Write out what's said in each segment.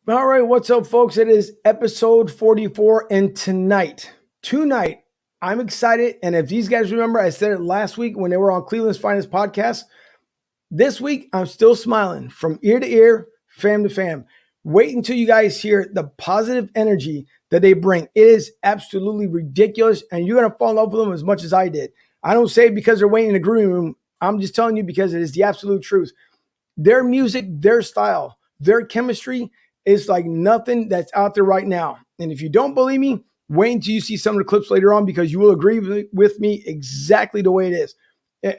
All right, what's up, folks? It is episode 44, and tonight, I'm excited. And if these guys remember, I said it last week when they were on Cleveland's Finest podcast. This week, I'm still smiling from ear to ear, fam to fam. Wait until you guys hear the positive energy that they bring. It is absolutely ridiculous, and you're going to fall in love with them as much as I did. I don't say it because they're waiting in the green room. I'm just telling you because it is the absolute truth. Their music, their style, their chemistry is like nothing that's out there right now. And if you don't believe me, wait until you see some of the clips later on because you will agree with me exactly the way it is.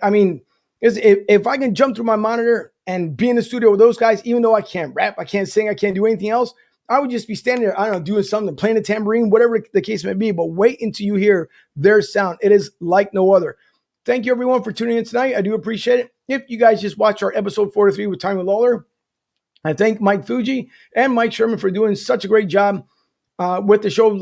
I mean, if I can jump through my monitor and be in the studio with those guys, even though I can't rap, I can't sing, I can't do anything else, I would just be standing there, I don't know, doing something, playing a tambourine, whatever the case may be. But wait until you hear their sound. It is like no other. Thank you, everyone, for tuning in tonight. I do appreciate it. If you guys just watched our episode 43 with Tommy Lawler, I thank Mike Fuji and Mike Sherman for doing such a great job with the show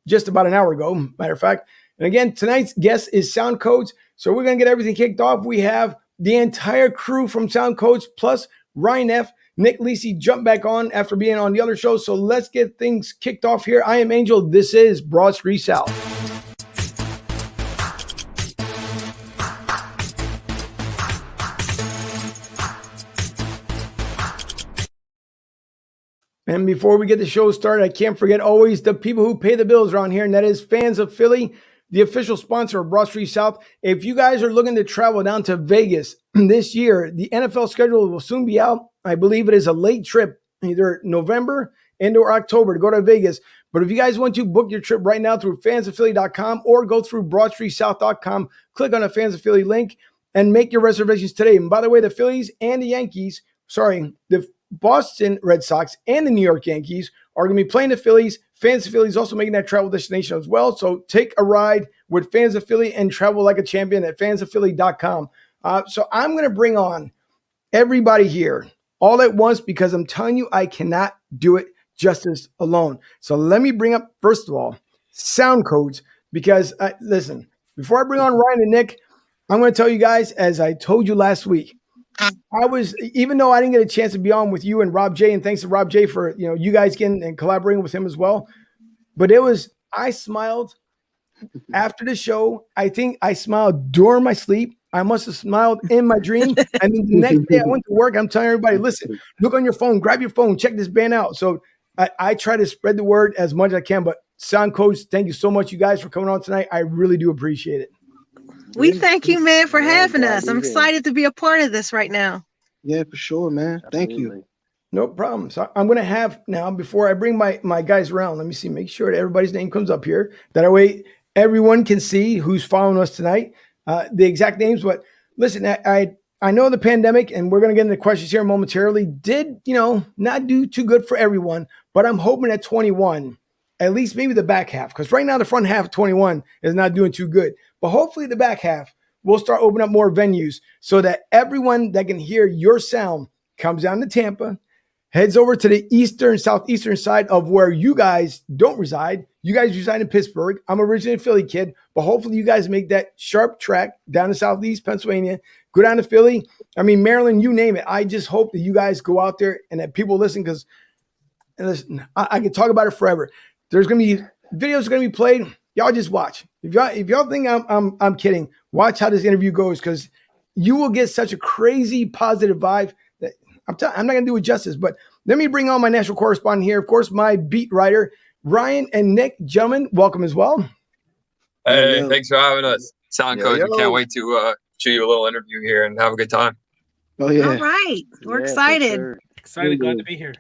just about an hour ago, matter of fact. And again, tonight's guest is Sound Kodz. So we're going to get everything kicked off. We have the entire crew from Sound Kodz plus Ryan F., Nick Lisi jumped back on after being on the other show. So let's get things kicked off here. I am Angel. This is Broad Street South. And before we get the show started, I can't forget always the people who pay the bills around here, and that is Fans of Philly, the official sponsor of Broad Street South. If you guys are looking to travel down to Vegas this year, the NFL schedule will soon be out. I believe it is a late trip, either November and or October to go to Vegas. But if you guys want to book your trip right now through fansofphilly.com or go through broadstreetsouth.com, click on the Fans of Philly link and make your reservations today. And by the way, the Phillies and the Yankees, the Boston Red Sox and the New York Yankees are going to be playing the Phillies. Fans of Philly is also making that travel destination as well. So take a ride with Fans of Philly and travel like a champion at fansofphilly.com. So I'm going to bring on everybody here all at once because I'm telling you, I cannot do it justice alone. So let me bring up, first of all, Sound Kodz because, listen, before I bring on Ryan and Nick, I'm going to tell you guys, as I told you last week, even though I didn't get a chance to be on with you and Rob J, and thanks to Rob J for, you guys getting and collaborating with him as well. But I smiled after the show. I think I smiled during my sleep. I must have smiled in my dream. And then the next day I went to work. I'm telling everybody, listen, look on your phone, grab your phone, check this band out. So I try to spread the word as much as I can. But Sound Kodz, thank you so much, you guys, for coming on tonight. I really do appreciate it. We thank you, man, for having us. I'm excited to be a part of this right now. Yeah, for sure, man. Thank you. No problem. So I'm going to have now, before I bring my guys around, let me see, make sure that everybody's name comes up here. That way everyone can see who's following us tonight, the exact names. But listen, I know the pandemic, and we're going to get into questions here momentarily, did, not do too good for everyone. But I'm hoping at 21, at least maybe the back half, because right now the front half of 21 is not doing too good. But hopefully the back half will start opening up more venues so that everyone that can hear your sound comes down to Tampa, heads over to the eastern, southeastern side of where you guys don't reside. You guys reside in Pittsburgh. I'm originally a Philly kid, but hopefully you guys make that sharp track down to southeast Pennsylvania, go down to Philly. I mean, Maryland, you name it. I just hope that you guys go out there and that people listen because I can talk about it forever. There's going to be videos going to be played. Y'all just watch. If y'all think I'm kidding, watch how this interview goes because you will get such a crazy positive vibe that I'm not going to do it justice. But let me bring on my national correspondent here. Of course, my beat writer, Ryan and Nick. Gentlemen, welcome as well. Hey, thanks for having us. Sound Kodz. We can't wait to shoot you a little interview here and have a good time. Oh yeah. All right. We're excited. Sure. Excited, glad to be here.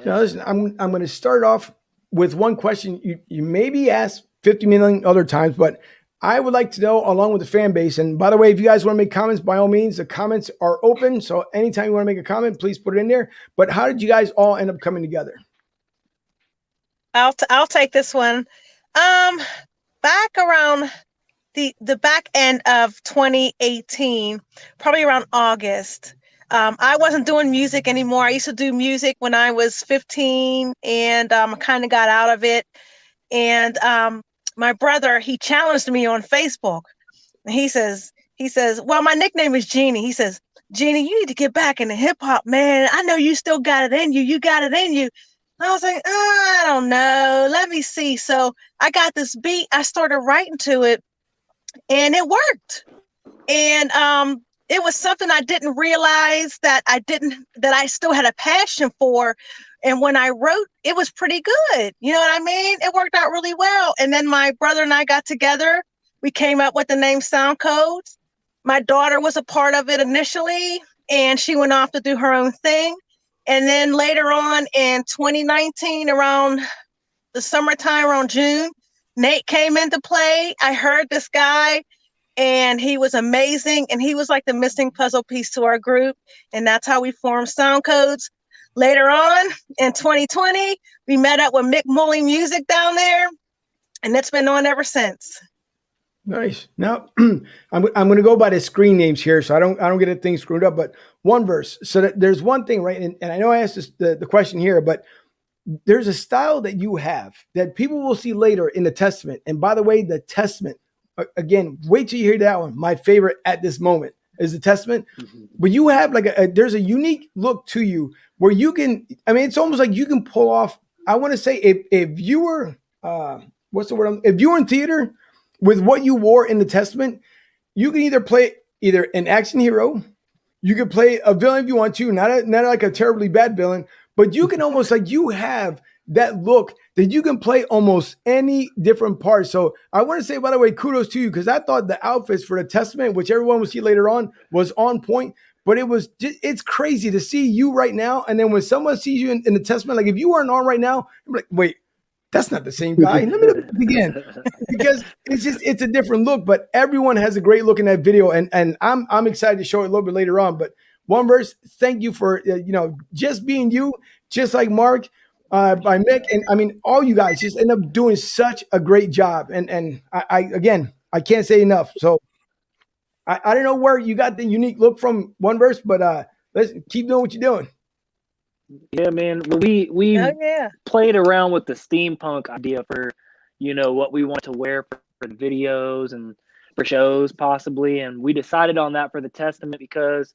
Now listen, I'm going to start off with one question you maybe asked 50 million other times, but I would like to know, along with the fan base, and by the way, if you guys want to make comments, by all means, the comments are open. So anytime you want to make a comment, please put it in there. But how did you guys all end up coming together? I'll take this one. Back around the back end of 2018, probably around August. I wasn't doing music anymore. I used to do music when I was 15 and I kind of got out of it. And my brother, he challenged me on Facebook. He says, He says, well, my nickname is Jeannie. He says, Jeannie, you need to get back into hip hop, man. I know you still got it in you. You got it in you. I was like, I don't know. Let me see. So I got this beat. I started writing to it, and it worked. And it was something I didn't realize that I still had a passion for. And when I wrote, it was pretty good. You know what I mean? It worked out really well. And then my brother and I got together. We came up with the name Sound Kodz. My daughter was a part of it initially, and she went off to do her own thing. And then later on in 2019, around the summertime, around June, Nate came into play. I heard this guy, and he was amazing. And he was like the missing puzzle piece to our group. And that's how we formed Sound Kodz. Later on in 2020, we met up with Mick Mully Music down there, and it's been on ever since. Nice. Now I'm going to go by the screen names here, so I don't get things screwed up. But one verse. So that there's one thing, right? And I know I asked the question here, but there's a style that you have that people will see later in the Testament. And by the way, the Testament, again, wait till you hear that one. My favorite at this moment is the Testament. Mm-hmm. But you have like there's a unique look to you where you can. I mean, it's almost like you can pull off. I want to say if you were what's the word? If you were in theater. With what you wore in the Testament, you can either play an action hero, you could play a villain if you want to, not like a terribly bad villain, but you can almost like you have that look that you can play almost any different part. So I want to say, by the way, kudos to you, because I thought the outfits for the Testament, which everyone will see later on, was on point. But it's crazy to see you right now. And then when someone sees you in the Testament, like if you weren't on right now, I'm like, wait, that's not the same guy. Let me look again, because it's a different look. But everyone has a great look in that video, and I'm excited to show it a little bit later on. But one verse, thank you for just being you, just like Mark, by Mick, and I mean all you guys just end up doing such a great job. And I can't say enough. So I don't know where you got the unique look from, one verse, but let's keep doing what you're doing. Yeah, man. We played around with the steampunk idea for, what we want to wear for the videos and for shows possibly. And we decided on that for the Testament because,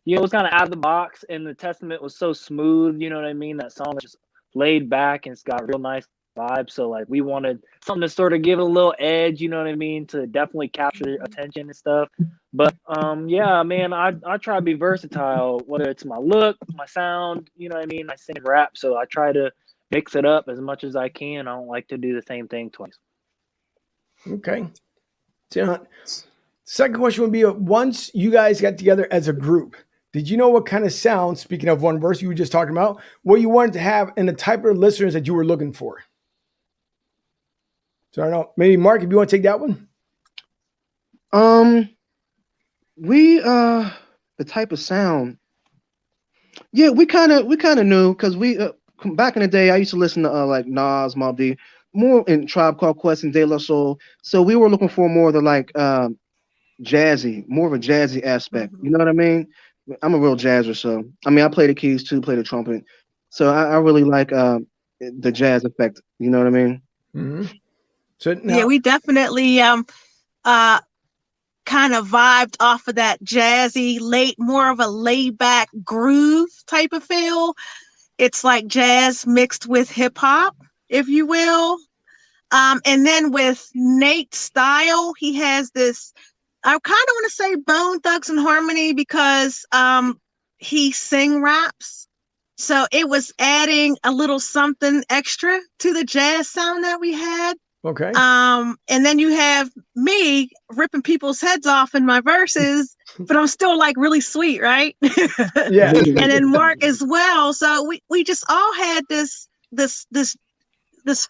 it was kind of out of the box, and the Testament was so smooth. You know what I mean? That song is just laid back and it's got a real nice vibe. So like we wanted something to sort of give it a little edge, you know what I mean? To definitely capture attention and stuff. But yeah, man, I try to be versatile, whether it's my look, my sound, you know what I mean? I sing and rap, so I try to mix it up as much as I can. I don't like to do the same thing twice. Okay. So, second question would be, once you guys got together as a group, did you know what kind of sound, speaking of one verse you were just talking about, what you wanted to have and the type of listeners that you were looking for? So I don't know, maybe Mark, if you want to take that one. We the type of sound. Yeah, we kind of knew, because we back in the day I used to listen to like Nas, Mobb Deep, more in Tribe Called Quest and De La Soul. So we were looking for more of the like jazzy, more of a jazzy aspect. You know what I mean? I'm a real jazzer, so I mean I play the keys too, play the trumpet. So I really like the jazz effect. You know what I mean? Mm-hmm. So now, yeah, we definitely kind of vibed off of that jazzy, more of a laid back groove type of feel. It's like jazz mixed with hip hop, if you will. And then with Nate's style, he has this, I kind of want to say Bone Thugs and Harmony, because he sing raps. So it was adding a little something extra to the jazz sound that we had. Okay. And then you have me ripping people's heads off in my verses, but I'm still like really sweet, right? Yeah. And then Mark as well. So we just all had this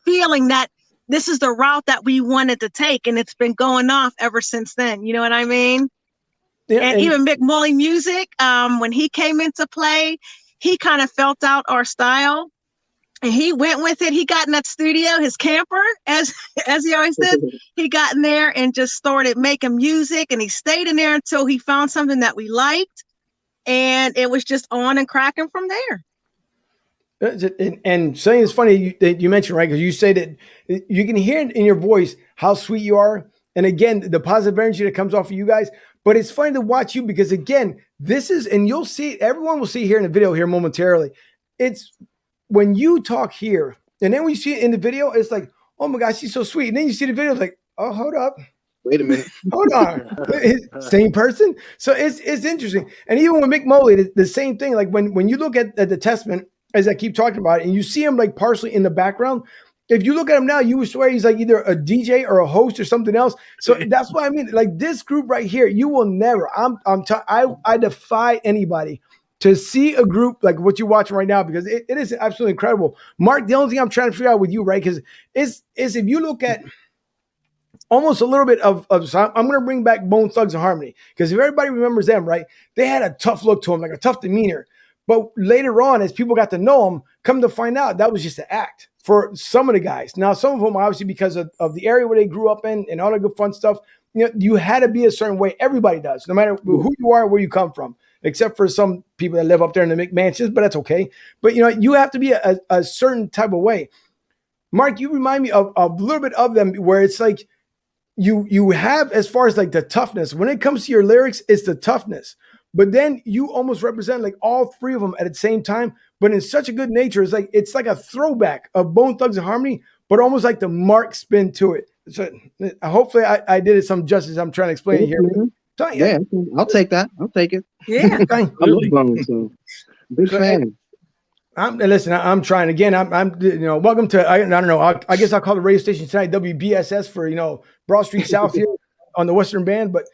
feeling that this is the route that we wanted to take, and it's been going off ever since then. You know what I mean? Yeah, and even Mick Mully Music, when he came into play, he kind of felt out our style. And he went with it. He got in that studio, his camper, as he always did. He got in there and just started making music, and he stayed in there until he found something that we liked, and it was just on and cracking from there. And something is funny that you mentioned, right? Because you say that you can hear in your voice how sweet you are, and again, the positive energy that comes off of you guys. But it's funny to watch you because again, this is, and you'll see, everyone will see here in the video here momentarily. It's when you talk here, and then when you see it in the video, it's like, oh my gosh, she's so sweet. And then you see the video, it's like, oh, hold up. Wait a minute. Hold on. Same person. So it's interesting. And even with Mick Moley, the same thing. Like when you look at the Testament, as I keep talking about it, and you see him like partially in the background, if you look at him now, you would swear he's like either a DJ or a host or something else. So that's what I mean. Like this group right here, you will never, I defy anybody to see a group like what you're watching right now, because it is absolutely incredible. Mark, the only thing I'm trying to figure out with you, right, because is if you look at almost a little bit of so I'm going to bring back Bone Thugs and Harmony, because if everybody remembers them, right, they had a tough look to them, like a tough demeanor. But later on, as people got to know them, come to find out that was just an act for some of the guys. Now, some of them, obviously, because of the area where they grew up in and all the good fun stuff, you know, you had to be a certain way. Everybody does, no matter who you are, where you come from, except for some people that live up there in the McMansions, but that's okay. But, you know, you have to be a certain type of way. Mark, you remind me of a little bit of them where it's like you have, as far as like the toughness, when it comes to your lyrics, it's the toughness. But then you almost represent like all three of them at the same time, but in such a good nature. It's like a throwback of Bone Thugs and Harmony, but almost like the Mark spin to it. So hopefully I did it some justice. I'm trying to explain it here. Yeah, I'll take that. I'll take it. Yeah. I love Bone, so big fan. I'm trying again. I'm welcome to, I don't know. I guess I'll call the radio station tonight WBSS for, Broad Street South here on the Western Band, but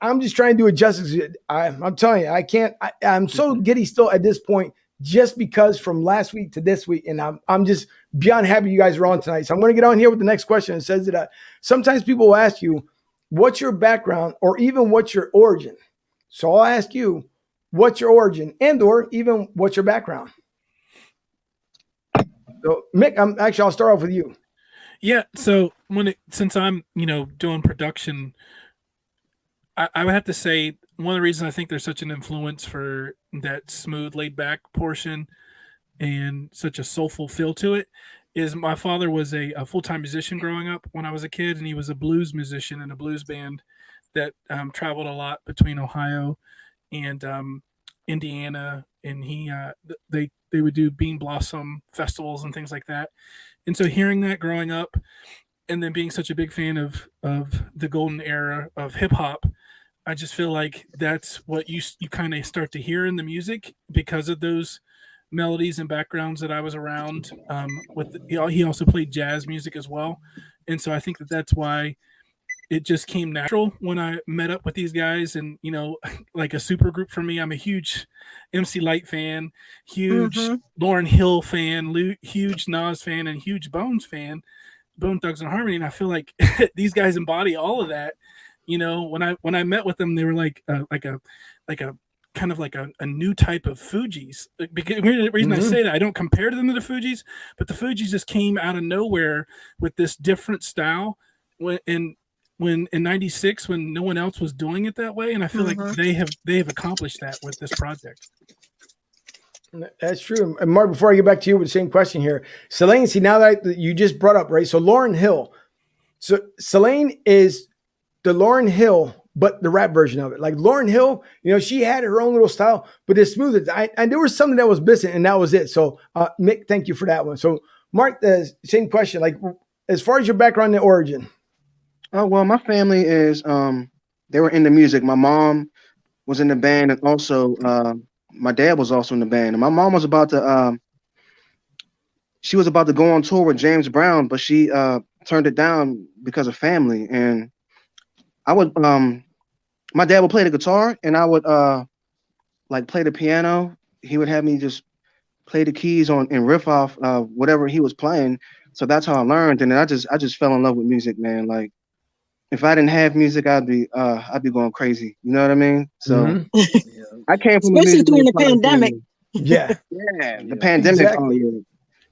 I'm just trying to do it justice. I'm telling you, I can't. I'm so giddy still at this point, just because from last week to this week, and I'm just beyond happy you guys are on tonight. So I'm going to get on here with the next question. It says that sometimes people will ask you, "What's your background?" or even "What's your origin?" So I'll ask you, "What's your origin?" and/or even "What's your background?" So Mick, I'll start off with you. Yeah. So since I'm doing production, I would have to say one of the reasons I think there's such an influence for that smooth, laid back portion and such a soulful feel to it is my father was a full-time musician growing up when I was a kid, and he was a blues musician in a blues band that traveled a lot between Ohio and Indiana, and they would do Bean Blossom festivals and things like that. And so hearing that growing up, and then being such a big fan of the golden era of hip hop, I just feel like that's what you kind of start to hear in the music because of those melodies and backgrounds that I was around. He also played jazz music as well, and so I think that's why it just came natural when I met up with these guys. And like a super group for me, I'm a huge MC Light fan, huge Lauryn Hill fan, huge Nas fan, and huge Bones fan, Bone Thugs and Harmony. And I feel like these guys embody all of that. When I met with them, they were like a kind of like a new type of Fugees. Because the reason I say that, I don't compare them to the Fugees, but the Fugees just came out of nowhere with this different style when in '96 when no one else was doing it that way, and I feel like they have accomplished that with this project. That's true. And Mark, before I get back to you with the same question here, Selene, see, now that you just brought up, right? So Lauryn Hill. So Selene is the Lauryn Hill, but the rap version of it. Like Lauryn Hill, she had her own little style, but it's smooth. And there was something that was missing, and that was it. So Mick, thank you for that one. So Mark, the same question, like as far as your background and origin. Oh, well, my family is, they were into music. My mom was in the band, and also my dad was also in the band. And my mom was about to, she was about to go on tour with James Brown, but she turned it down because of family. And I would, my dad would play the guitar, and I would like play the piano. He would have me just play the keys on and riff off whatever he was playing. So that's how I learned. And then I just fell in love with music, man. Like if I didn't have music, I'd be going crazy. You know what I mean? So I came from especially during the pandemic. Yeah, the pandemic. Exactly. Oh,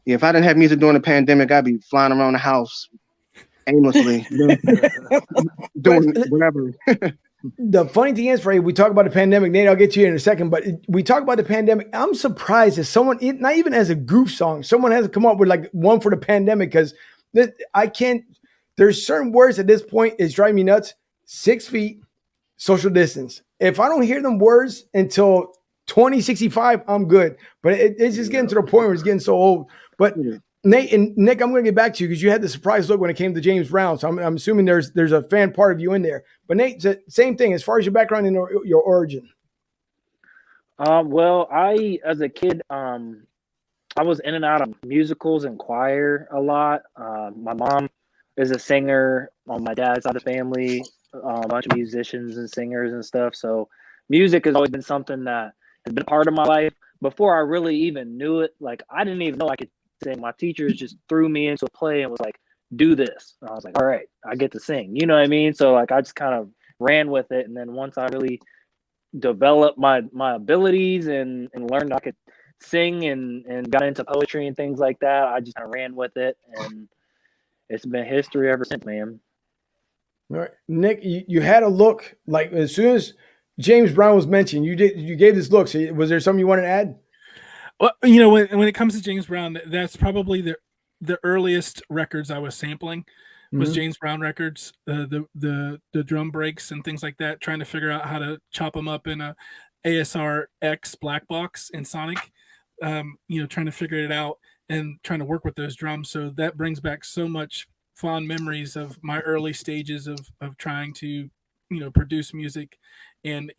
yeah. If I didn't have music during the pandemic, I'd be flying around the house aimlessly, doing whatever. The funny thing is, Ray, we talk about the pandemic. Nate, I'll get to you in a second, but we talk about the pandemic. I'm surprised that someone, not even as a goof song, someone has to come up with like one for the pandemic, because I can't. There's certain words at this point is driving me nuts. 6 feet, social distance. If I don't hear them words until 2065, I'm good. But it's just getting to the point where it's getting so old. But Nate and Nick, I'm going to get back to you because you had the surprise look when it came to James Brown. So I'm assuming there's a fan part of you in there. But Nate, same thing as far as your background and your origin. Well, as a kid, I was in and out of musicals and choir a lot. My mom is a singer on my dad's side of the family, a bunch of musicians and singers and stuff. So music has always been something that has been a part of my life. Before I really even knew it, like I didn't even know I could sing. My teachers just threw me into a play and was like, do this. And I was like, all right, I get to sing. You know what I mean? So like I just kind of ran with it. And then once I really developed my abilities and learned I could sing and got into poetry and things like that, I just kind of ran with it, and it's been history ever since, man. All right. Nick, you had a look like as soon as James Brown was mentioned, you gave this look. So was there something you wanted to add? Well, you know, when it comes to James Brown, that's probably the earliest records I was sampling was James Brown records, the drum breaks and things like that, trying to figure out how to chop them up in a ASR X black box in Sonic, you know, trying to figure it out and trying to work with those drums. So that brings back so much fond memories of my early stages of trying to, you know, produce music. And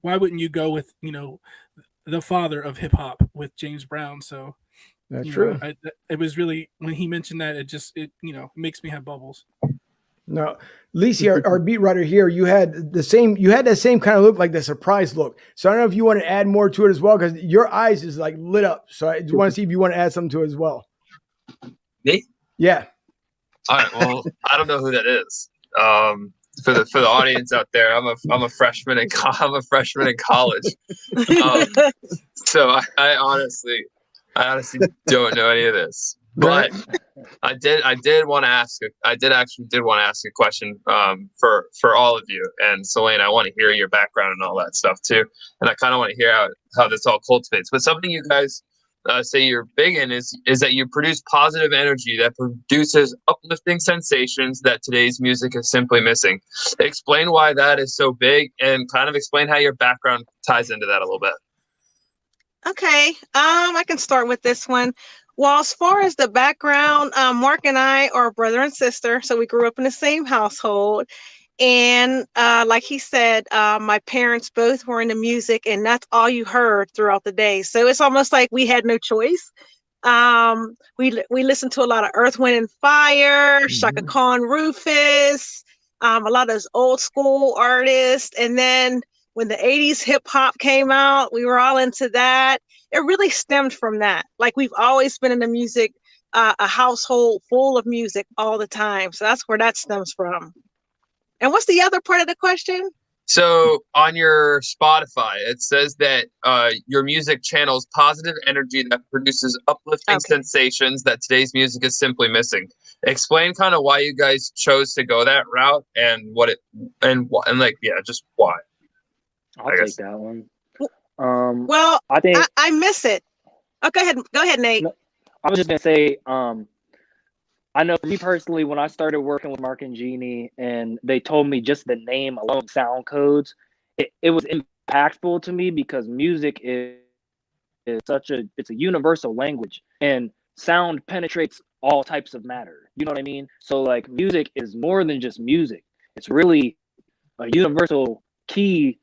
why wouldn't you go with, you know, the father of hip hop with James Brown? So that's true. It was really, when he mentioned that, it you know, makes me have bubbles. No, Lisi, our beat writer here, you had that same kind of look, like the surprise look. So I don't know if you want to add more to it as well, because your eyes is like lit up. So I just want to see if you want to add something to it as well. Me? Yeah. All right. Well, I don't know who that is. For the audience out there, I'm a freshman in college. So I honestly don't know any of this. But I did want to ask a question for all of you. And Selene, I want to hear your background and all that stuff too. And I kind of want to hear how this all cultivates. But something you guys say you're big in is that you produce positive energy that produces uplifting sensations that today's music is simply missing. Explain why that is so big, and kind of explain how your background ties into that a little bit. Okay, I can start with this one. Well, as far as the background, Mark and I are brother and sister, so we grew up in the same household. And like he said, my parents both were into music, and that's all you heard throughout the day. So it's almost like we had no choice. We listened to a lot of Earth, Wind and Fire, Shaka Khan, Rufus, a lot of those old school artists. And then when the 80s hip hop came out, we were all into that. It really stemmed from that. Like, we've always been in the music, a household full of music all the time. So that's where that stems from. And what's the other part of the question? So on your Spotify, it says that your music channels positive energy that produces uplifting sensations that today's music is simply missing. Explain kind of why you guys chose to go that route and just why. I'll take that one. Well, I think I miss it. Oh, go ahead, Nate. No, I was just gonna say, I know for me personally, when I started working with Mark and Jeannie, and they told me just the name alone, Sound Kodz, it was impactful to me, because music is it's a universal language, and sound penetrates all types of matter. You know what I mean? So like, music is more than just music. It's really a universal key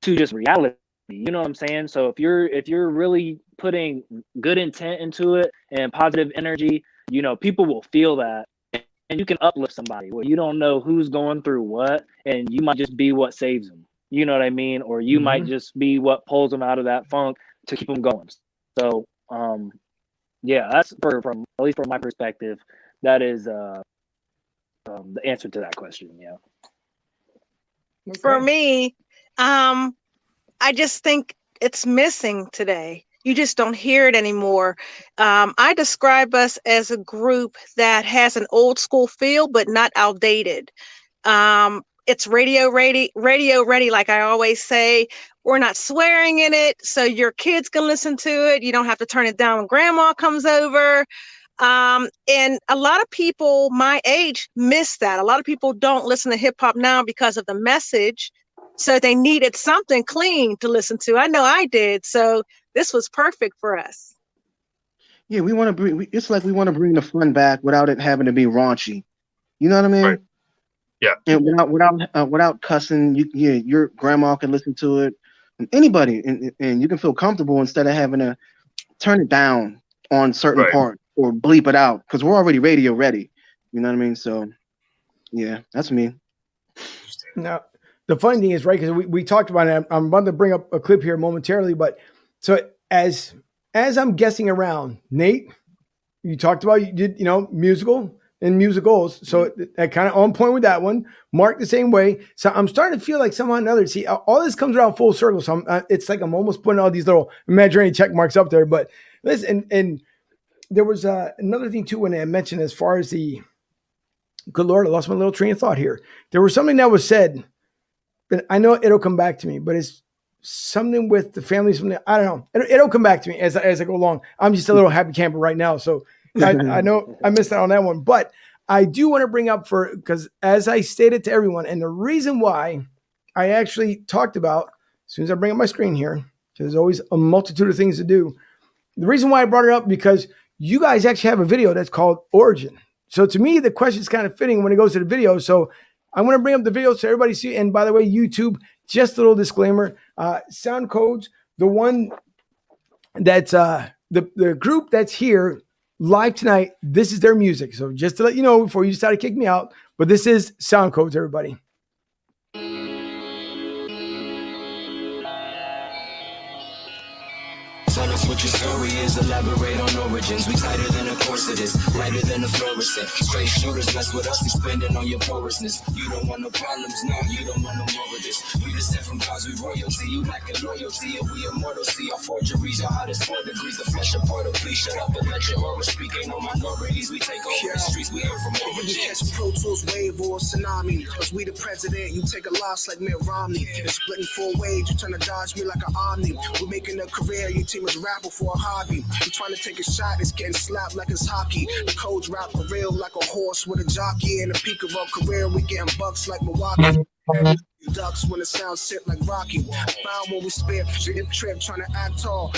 to just reality. You know what I'm saying? So if you're really putting good intent into it and positive energy, you know, people will feel that, and you can uplift somebody. Well, you don't know who's going through what, and you might just be what saves them. You know what I mean? Or you might just be what pulls them out of that funk to keep them going. So, yeah, that's from at least from my perspective, that is the answer to that question. Yeah. Okay. For me, I just think it's missing today. You just don't hear it anymore. I describe us as a group that has an old school feel, but not outdated. It's radio ready, like I always say. We're not swearing in it, so your kids can listen to it. You don't have to turn it down when grandma comes over. And a lot of people my age miss that. A lot of people don't listen to hip hop now because of the message. So they needed something clean to listen to. I know I did. So this was perfect for us. Yeah, we want to bring. It's like we want to bring the fun back without it having to be raunchy. You know what I mean? Right. Yeah. And without cussing, your grandma can listen to it, and anybody, and you can feel comfortable instead of having to turn it down on certain parts or bleep it out because we're already radio ready. You know what I mean? So, yeah, that's me. Now, the funny thing is, right, because we talked about it. I'm about to bring up a clip here momentarily, but so as I'm guessing around, Nate, you talked about you did musical and musicals, so that kind of on point with that one. Mark the same way. So I'm starting to feel like somehow or another. See, all this comes around full circle. So it's like I'm almost putting all these little imaginary check marks up there. But listen, and there was another thing too when I mentioned as far as the good Lord, I lost my little train of thought here. There was something that was said, and I know it'll come back to me, but it's something with the family. Something I don't know. It'll come back to me as I go along. I'm just a little happy camper right now, so I know I missed out on that one. But I do want to bring up because as I stated to everyone, and the reason why I actually talked about as soon as I bring up my screen here, because there's always a multitude of things to do. The reason why I brought it up because you guys actually have a video that's called Origin. So to me, the question is kind of fitting when it goes to the video. So I'm going to bring up the video so everybody see. And by the way, YouTube, just a little disclaimer, Sound Kodz, the one that's the group that's here live tonight, this is their music. So just to let you know before you decide to kick me out, but this is Sound Kodz, everybody. Tell us what your story is, elaborate on origins. We tighter than a corset is, lighter than a fluorescent. Straight shooters mess with us, expanding on your porousness. You don't want no problems, no, you don't want no more of this. We descend from gods, we royalty, you lacking loyalty, and we immortal. See our forgeries, your hottest 4 degrees, the flesh of portal. Please shut up and let your aura speak. Ain't no minorities, we take over the streets, we aim from origins. You catch Pro Tools wave or tsunami. Cause we the president, you take a loss like Mitt Romney. And splitting 4 ways, you trying to dodge me like an omni. We're making a career, your team is rapper for a hobby. You trying to take a shot, it's getting slapped like it's hockey. The codes rap for real like a horse with a jockey. In the peak of our career, we getting bucks like Milwaukee. Ducks when the sound sit like Rocky. I found when we spit, trip trying to act all.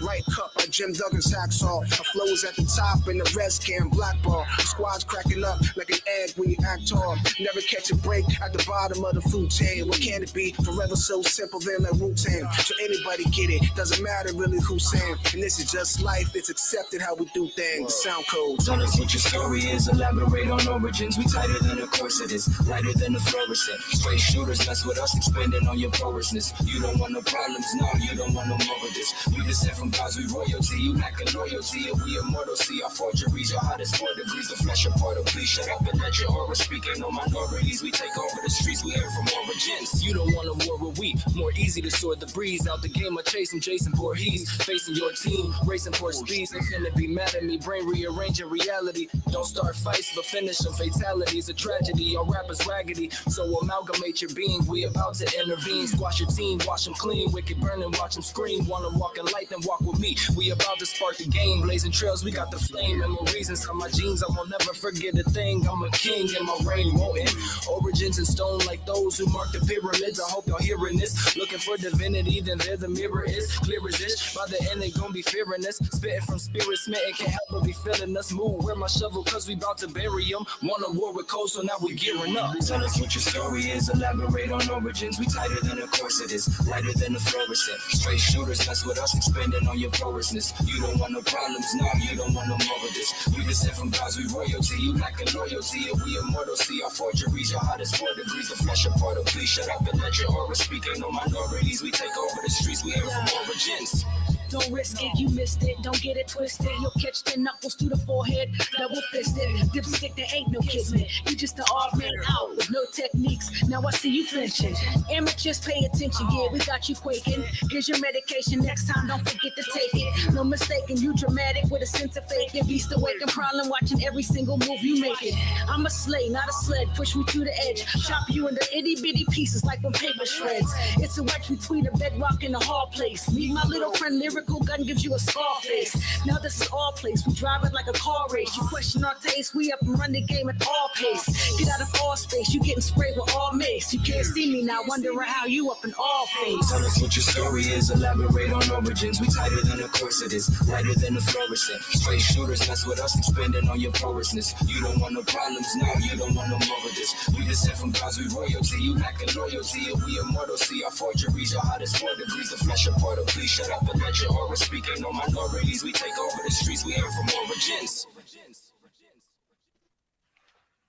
Right cup by Jim Duggan's hacksaw. Our flow is at the top and the rest can blackball. The squad's cracking up like an egg when you act tall. Never catch a break at the bottom of the food chain. What can it be? Forever so simple than like Wu-Tang. So anybody get it, doesn't matter really who's saying. And this is just life, it's accepted how we do things. Sound Kodz. Tell us what your story is, elaborate on origins. We tighter than a corset is, lighter than a fluorescent. Straight shooters mess with us, expanding on your porousness. You don't want no problems, no, you don't want no more of this. We descend from gods, we royalty, you lacking loyalty, and we immortal. See our forgeries, your hottest 4 degrees, the flesh of portal. Please shut up and let your aura speak. Ain't no minorities, we take over the streets, we aim from origins. You don't want a war with we, more easy to sort the breeze. Out the game, I chase him, Jason Voorhees. Facing your team, racing for speeds. They finna be mad at me, brain rearranging reality. Don't start fights, but finish them. Fatalities, a tragedy, our rappers raggedy. So amalgamate your being, we about to intervene. Squash your team, wash them clean. Wicked burning, watch them scream. Wanna walk in light, then walk with me. We about to spark the game, blazing trails, we got the flame. Memories inside my jeans, I will never forget a thing. I'm a king and my reign won't end. Origins in stone like those who mark the pyramids. I hope y'all hearing this. Looking for divinity, then there the mirror is. Clear as this, by the end they gon' be fearing us. Spitting from spirit smitten, can't help but be feeling us. Move, where my shovel, cause we about to bury them. Want a war with Cold, so now we gearing up. Tell us what your story is, elaborate on origins. We tighter than a corset is, lighter than a fluorescent. Straight shooters mess with us, expanding on your porousness. You don't want no problems, no, you don't want no more of this. We descend from gods, we royalty, you lacking loyalty, and we immortal. See our forgeries, your hottest 4 degrees, the flesh of portal. Please shut up and let your aura speak. Ain't no minorities, we take over the streets, we aim from origins. Don't risk it, you missed it, don't get it twisted. You'll catch 10 knuckles to the forehead, double fisted. Dipstick, there ain't no kissing. You just an odd man out with no techniques. Now I see you flinching. Amateurs pay attention, yeah, we got you quaking. Here's your medication, next time don't forget to take it. No mistaking, you dramatic with a sense of faking. Beast awaken, problem watching every single move you making. I'm a sleigh, not a sled, push me to the edge. Chop you into itty bitty pieces like when paper shreds. It's a wedge between a bedrock and a hard place. Meet my little friend lyric. Lyrical gun gives you a scar face. Now this is our place. We drive it like a car race. You question our taste. We up and run the game at all pace. Get out of all space. You getting sprayed with all mace. You can't see me now. Wondering how you up in all face. Tell us what your story is. Elaborate on origins. We tighter than a corset is. Lighter than a fluorescent. Straight shooters. Mess with us. Expanding on your porousness. You don't want no problems. No, you don't want no more of this. We descend from gods. We royalty. You lacking loyalty. If we immortal. See our forgeries. Your hottest 4 degrees. The flesh of portal. Please shut up and let your aura speak. Ain't no minorities. We take over the streets. We aim from origins.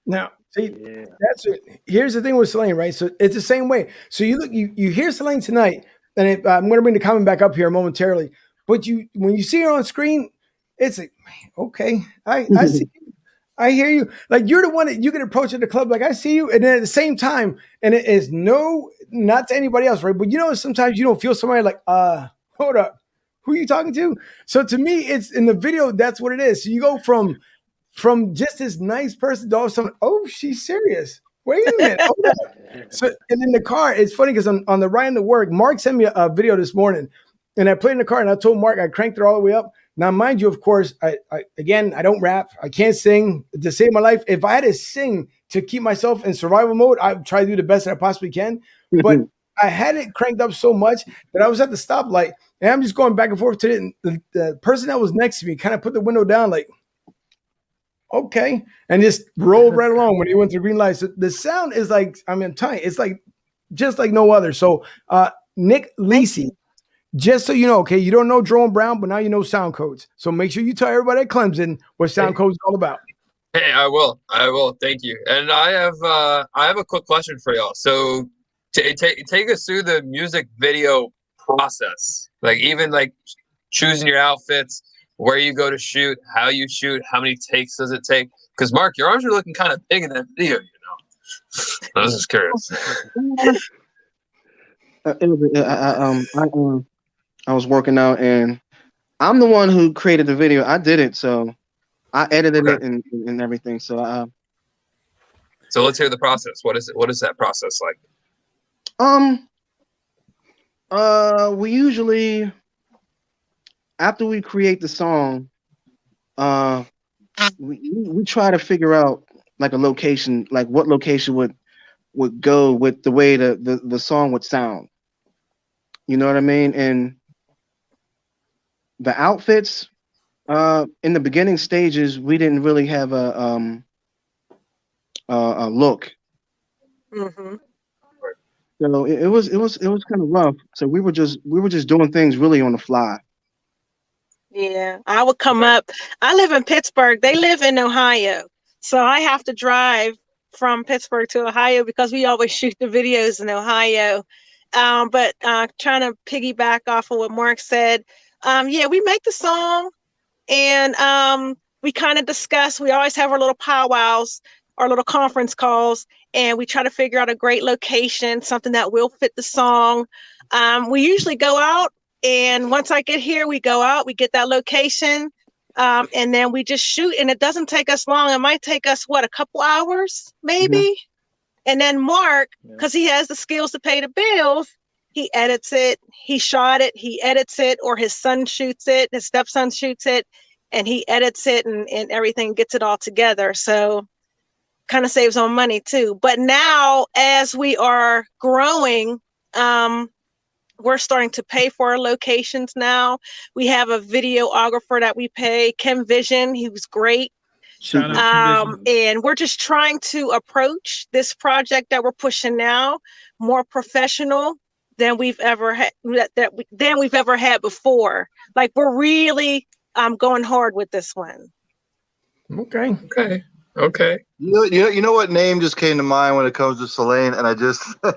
Now, see, that's it. Here's the thing with Selene, right? So it's the same way. So you look, you hear Selene tonight, and I'm going to bring the comment back up here momentarily. But when you see her on screen, it's like, okay, I see you. I hear you. Like, you're the one that you can approach at the club. Like, I see you. And then at the same time, and it is not to anybody else, right? But sometimes you don't feel somebody like, hold up, who are you talking to? So to me, it's in the video. That's what it is. So you go from just this nice person to all of a sudden, oh, she's serious. Wait a minute. Hold up. So, and in the car, it's funny because on the ride to work, Mark sent me a video this morning, and I played in the car, and I told Mark I cranked it all the way up. Now, mind you, of course, I don't rap. I can't sing to save my life. If I had to sing to keep myself in survival mode, I would try to do the best that I possibly can. But I had it cranked up so much that I was at the stoplight, and I'm just going back and forth to it. And the person that was next to me kind of put the window down like, okay, and just rolled right along when he went through green lights. So the sound is like, I'm telling you, it's like just like no other. So Nick Lisi, just so you know, okay, you don't know Jerome Brown, but now you know Sound Kodz. So make sure you tell everybody at Clemson what Sound Kodz is all about. Hey, I will. Thank you. And I have a quick question for y'all. So take us through the music video process, like even like choosing your outfits, where you go to shoot, how you shoot, how many takes does it take? Because Mark, your arms are looking kind of big in that video, I was just curious. I was working out, and I'm the one who created the video. I did it, so I edited it and everything. So let's hear the process. What is it? What is that process like? We usually, after we create the song, we try to figure out like a location, like what location would go with the way the song would sound. You know what I mean? And the outfits, in the beginning stages, we didn't really have a look. Mm-hmm. So it was kind of rough. So we were just doing things really on the fly. Yeah, I would come up. I live in Pittsburgh. They live in Ohio. So I have to drive from Pittsburgh to Ohio because we always shoot the videos in Ohio. But trying to piggyback off of what Mark said, we make the song and we kind of discuss. We always have our little powwows, our little conference calls, and we try to figure out a great location, something that will fit the song. We usually go out, and once I get here, we go out, we get that location, and then we just shoot, and it doesn't take us long. It might take us, a couple hours, maybe? Mm-hmm. And then Mark, because he has the skills to pay the bills, he edits it, he shot it, he edits it, or his son shoots it, his stepson shoots it, and he edits it and everything, gets it all together. So kind of saves on money too. But now as we are growing, we're starting to pay for our locations now. We have a videographer that we pay, Kim Vision. He was great. Shout out and we're just trying to approach this project that we're pushing now more professional than we've ever had than we've ever had before. Like, we're really going hard with this one. Okay. You know what name just came to mind when it comes to Selene, and I just I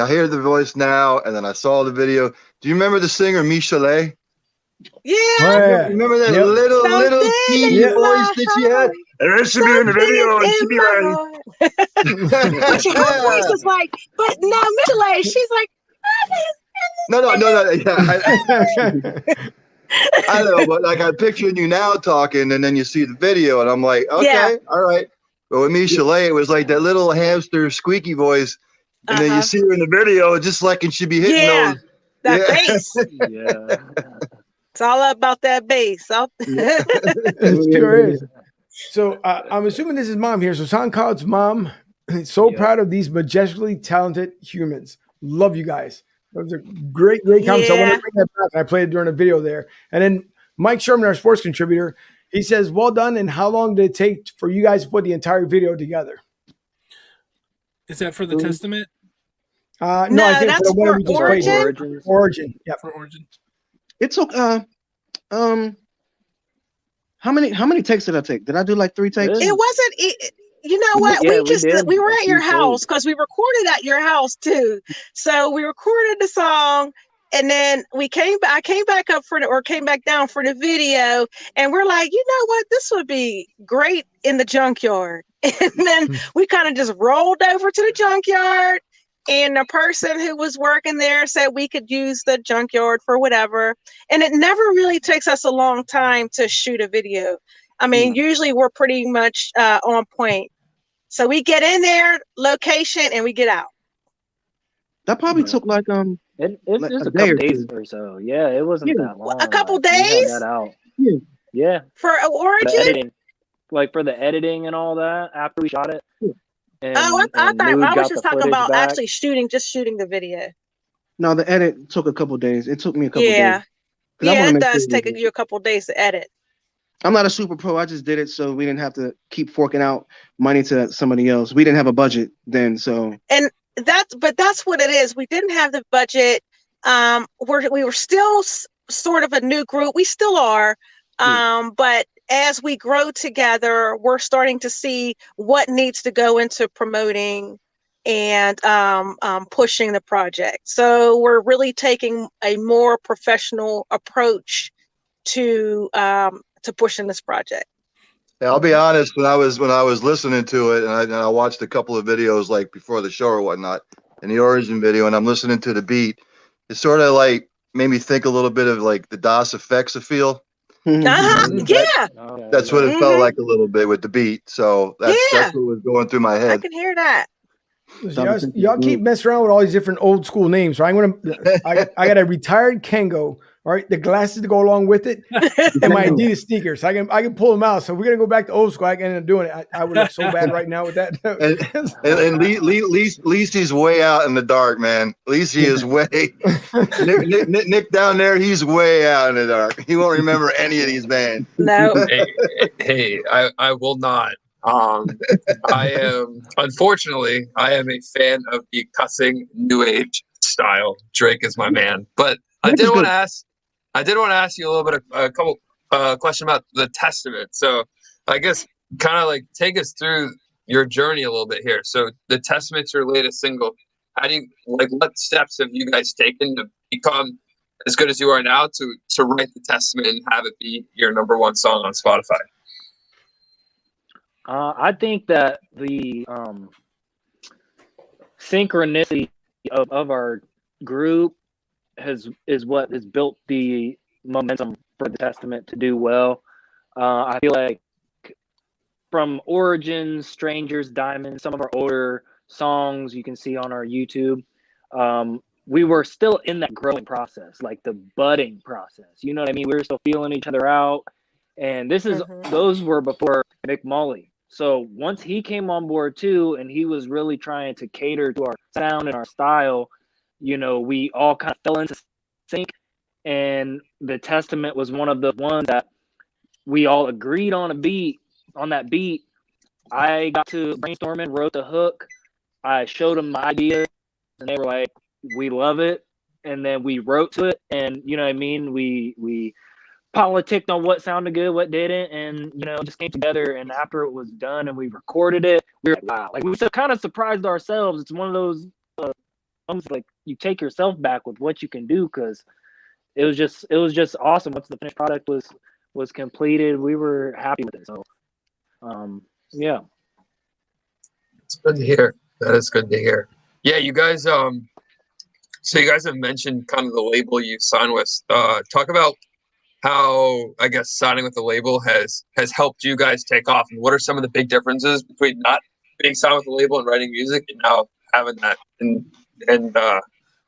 hear the voice now, and then I saw the video. Do you remember the singer Michelet? Yeah. Remember that little teeny voice that she had? And then she'd be in the video, and she'd be like, but her voice was like, but no, Michelet, she's like, no. I know, but like I'm picturing you now talking, and then you see the video, and I'm like, okay, all right. But with Michelet, it was like that little hamster squeaky voice, and then you see her in the video, just like, and she'd be hitting those. That bass. It's all about that bass. It sure is. So I'm assuming this is mom here. So Sound Kodz mom, so proud of these majestically talented humans. Love you guys. Those are great comments. I want to bring that back. I played it during a video there. And then Mike Sherman, our sports contributor, he says, well done. And how long did it take for you guys to put the entire video together? Is that for the Testament? No, I think that's for the one we just played. Origin. Yeah. For Origin. It took how many takes did I take? Did I do like 3 takes? It wasn't. You know what? We were at your house because we recorded at your house too. So we recorded the song, and then I came back down for the video, and we're like, you know what? This would be great in the junkyard. And then we kind of just rolled over to the junkyard, and the person who was working there said we could use the junkyard for whatever. And it never really takes us a long time to shoot a video. I mean, usually we're pretty much on point. So we get in there, location, and we get out. That probably took like it was a couple days or so. Yeah, it wasn't that long. A couple days? We had that out. Yeah. For Origin? For the editing and all that after we shot it. And, I was just talking about actually shooting the video. No, the edit took a couple days. It took me a couple days. Yeah, it does take you a couple days to edit. I'm not a super pro. I just did it so we didn't have to keep forking out money to somebody else. We didn't have a budget then, so. And that's what it is. We didn't have the budget. We were still sort of a new group. We still are. But as we grow together, we're starting to see what needs to go into promoting and pushing the project. So we're really taking a more professional approach to pushing this project. Yeah, I'll be honest. When I was listening to it, and I watched a couple of videos like before the show or whatnot, in the Origin video, and I'm listening to the beat, it sort of like made me think a little bit of like the DOS effects feel. Yeah. That's what it felt like a little bit with the beat. So that's what was going through my head. I can hear that. Y'all keep messing around with all these different old school names. So I got a retired Kango. All right, the glasses to go along with it, and my Adidas sneakers. I can pull them out. So we're gonna go back to old school. I can end up doing it. I would look so bad right now with that. and least he's way out in the dark, man. At least he is way. Nick down there, he's way out in the dark. He won't remember any of these bands. No. Hey, I will not. Unfortunately, I am a fan of the cussing new age style. Drake is my man, but I did want to ask you a little bit of a couple question about the Testament. So I guess kind of like take us through your journey a little bit here. So the Testament's your latest single. How do you what steps have you guys taken to become as good as you are now to write the Testament and have it be your #1 song on Spotify? I think that the synchronicity of our group is what has built the momentum for the Testament to do well. I feel like from Origins, Strangers, Diamonds, some of our older songs you can see on our YouTube, we were still in that growing process, like the budding process. You know what I mean? We were still feeling each other out. And those were before Mick Molly. So once he came on board too, and he was really trying to cater to our sound and our style, you know, we all kind of fell into sync. And the Testament was one of the ones that we all agreed on that beat. I got to brainstorming, wrote the hook. I showed them my ideas, and they were like, we love it. And then we wrote to it, and you know what I mean? We politicked on what sounded good, what didn't, and you know, just came together. And after it was done and we recorded it, we were like, wow, like we kind of surprised ourselves. It's one of those like you take yourself back with what you can do, because it was just awesome. Once the finished product was completed, we were happy with it. So yeah, it's good to hear. That is good to hear. Yeah, you guys so you guys have mentioned kind of the label you signed with. Talk about how, I guess, signing with the label has helped you guys take off, and what are some of the big differences between not being signed with the label and writing music, and now having that and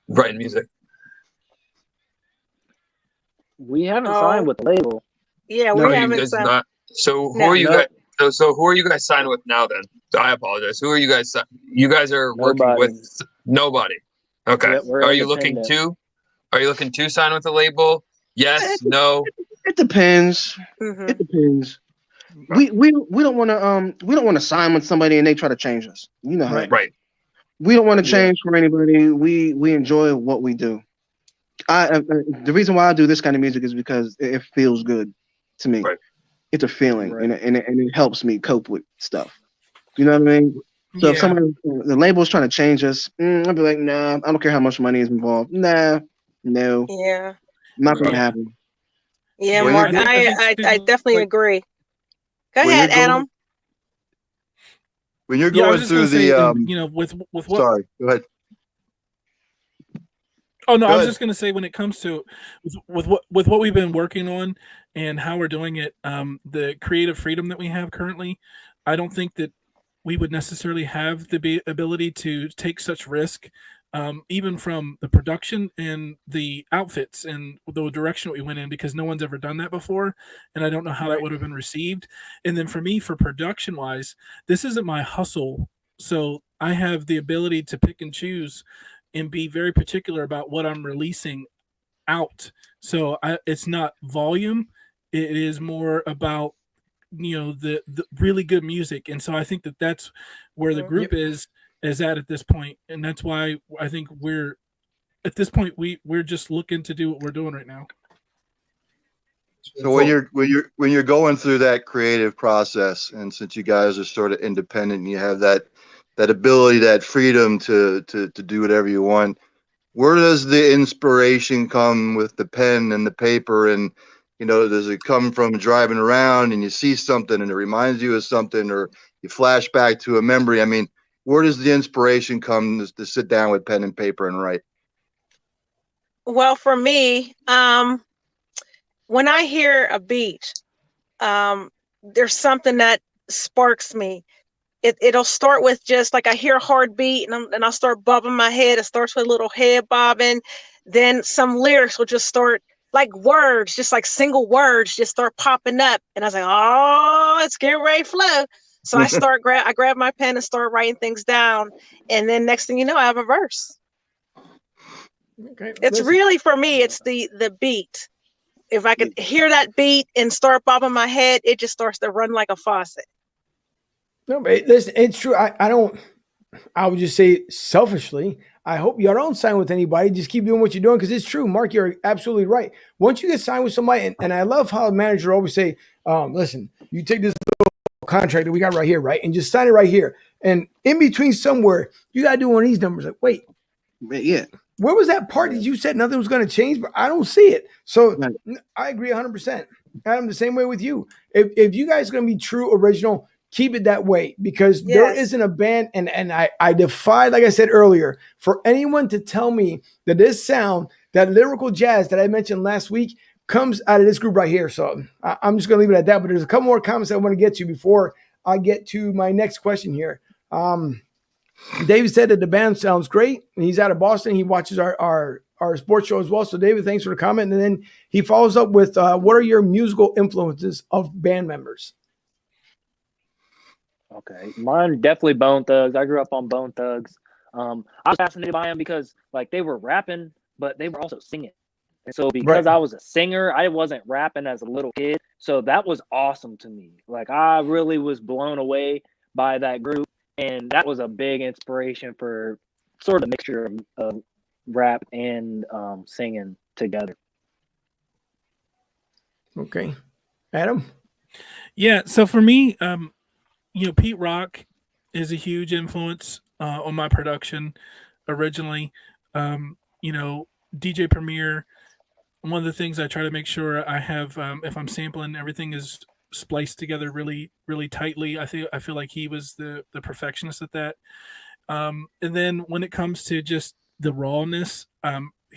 writing music? We haven't signed with the label. Yeah, No, we you haven't guys signed. not. So who No. are you guys? So who are you guys signed with now? Then I apologize. Who are you guys? You guys are working with nobody. Okay. Yep, we're Are you looking independent. to sign with a label? Yes. No. It depends. Mhm. It depends. We don't want to sign with somebody and they try to change us. You know how it is. Right. We don't want to change for anybody. We enjoy what we do. The reason why I do this kind of music is because it feels good to me. Right. It's a feeling, Right. and it helps me cope with stuff. You know what I mean? So if the label's trying to change us, I'll be like, nah, I don't care how much money is involved. Nah, no, Yeah. not gonna happen. Yeah, When Mark, you're- I definitely agree. Go When ahead, you're going- Adam. When you're Yeah, I going was just through gonna say, the you know, with what. sorry, go ahead. Oh no, Go I was ahead. just going to say when it comes to with what we've been working on and how we're doing it, the creative freedom that we have currently, I don't think that we would necessarily have the ability to take such risk, even from the production and the outfits and the direction we went in, because no one's ever done that before, and I don't know how that would have been received. And then for me, for production wise, this isn't my hustle, so I have the ability to pick and choose and be very particular about what I'm releasing out. So it's not volume; it is more about the really good music. And so I think that that's where the group is at this point, and that's why I think we're at this point we're just looking to do what we're doing right now. So when you're going through that creative process, and since you guys are sort of independent and you have that ability, that freedom to do whatever you want, where does the inspiration come with the pen and the paper? And does it come from driving around and you see something and it reminds you of something, or you flash back to a memory? I mean, where does the inspiration come to sit down with pen and paper and write? Well, for me, when I hear a beat, there's something that sparks me. It'll start with just like I hear a hard beat and I'll start bobbing my head. It starts with a little head bobbing. Then some lyrics will just start, like words, just like single words just start popping up. And I was like, oh, it's getting ready to flow. So I grab my pen and start writing things down. And then next thing you know, I have a verse. Okay. It's really, for me, it's the beat. If I could hear that beat and start bobbing my head, it just starts to run like a faucet. No, but listen, it's true. I would just say selfishly, I hope y'all don't sign with anybody. Just keep doing what you're doing, because it's true. Mark, you're absolutely right. Once you get signed with somebody, and I love how the manager always say, listen, you take this little contract that we got right here, right? And just sign it right here. And in between somewhere, you got to do one of these numbers. Like, wait. Yeah. Where was that part that you said nothing was going to change? But I don't see it. So I agree 100%. Adam, the same way with you. If you guys are going to be true original, keep it that way, because there isn't a band, and I defy, like I said earlier, for anyone to tell me that this sound, that lyrical jazz that I mentioned last week, comes out of this group right here. So I'm just going to leave it at that. But there's a couple more comments I want to get to before I get to my next question here. David said that the band sounds great, and he's out of Boston. He watches our sports show as well. So David, thanks for the comment. And then he follows up with, what are your musical influences of band members? Okay, mine definitely Bone Thugs. I grew up on Bone Thugs. I was fascinated by them because like they were rapping, but they were also singing. And so because I was a singer, I wasn't rapping as a little kid. So that was awesome to me. Like I really was blown away by that group. And that was a big inspiration for sort of a mixture of rap and singing together. Okay. Adam? Yeah, so for me, Pete Rock is a huge influence on my production originally. DJ Premier, one of the things I try to make sure I have, if I'm sampling, everything is spliced together really, really tightly. I feel like he was the perfectionist at that. And then when it comes to just the rawness,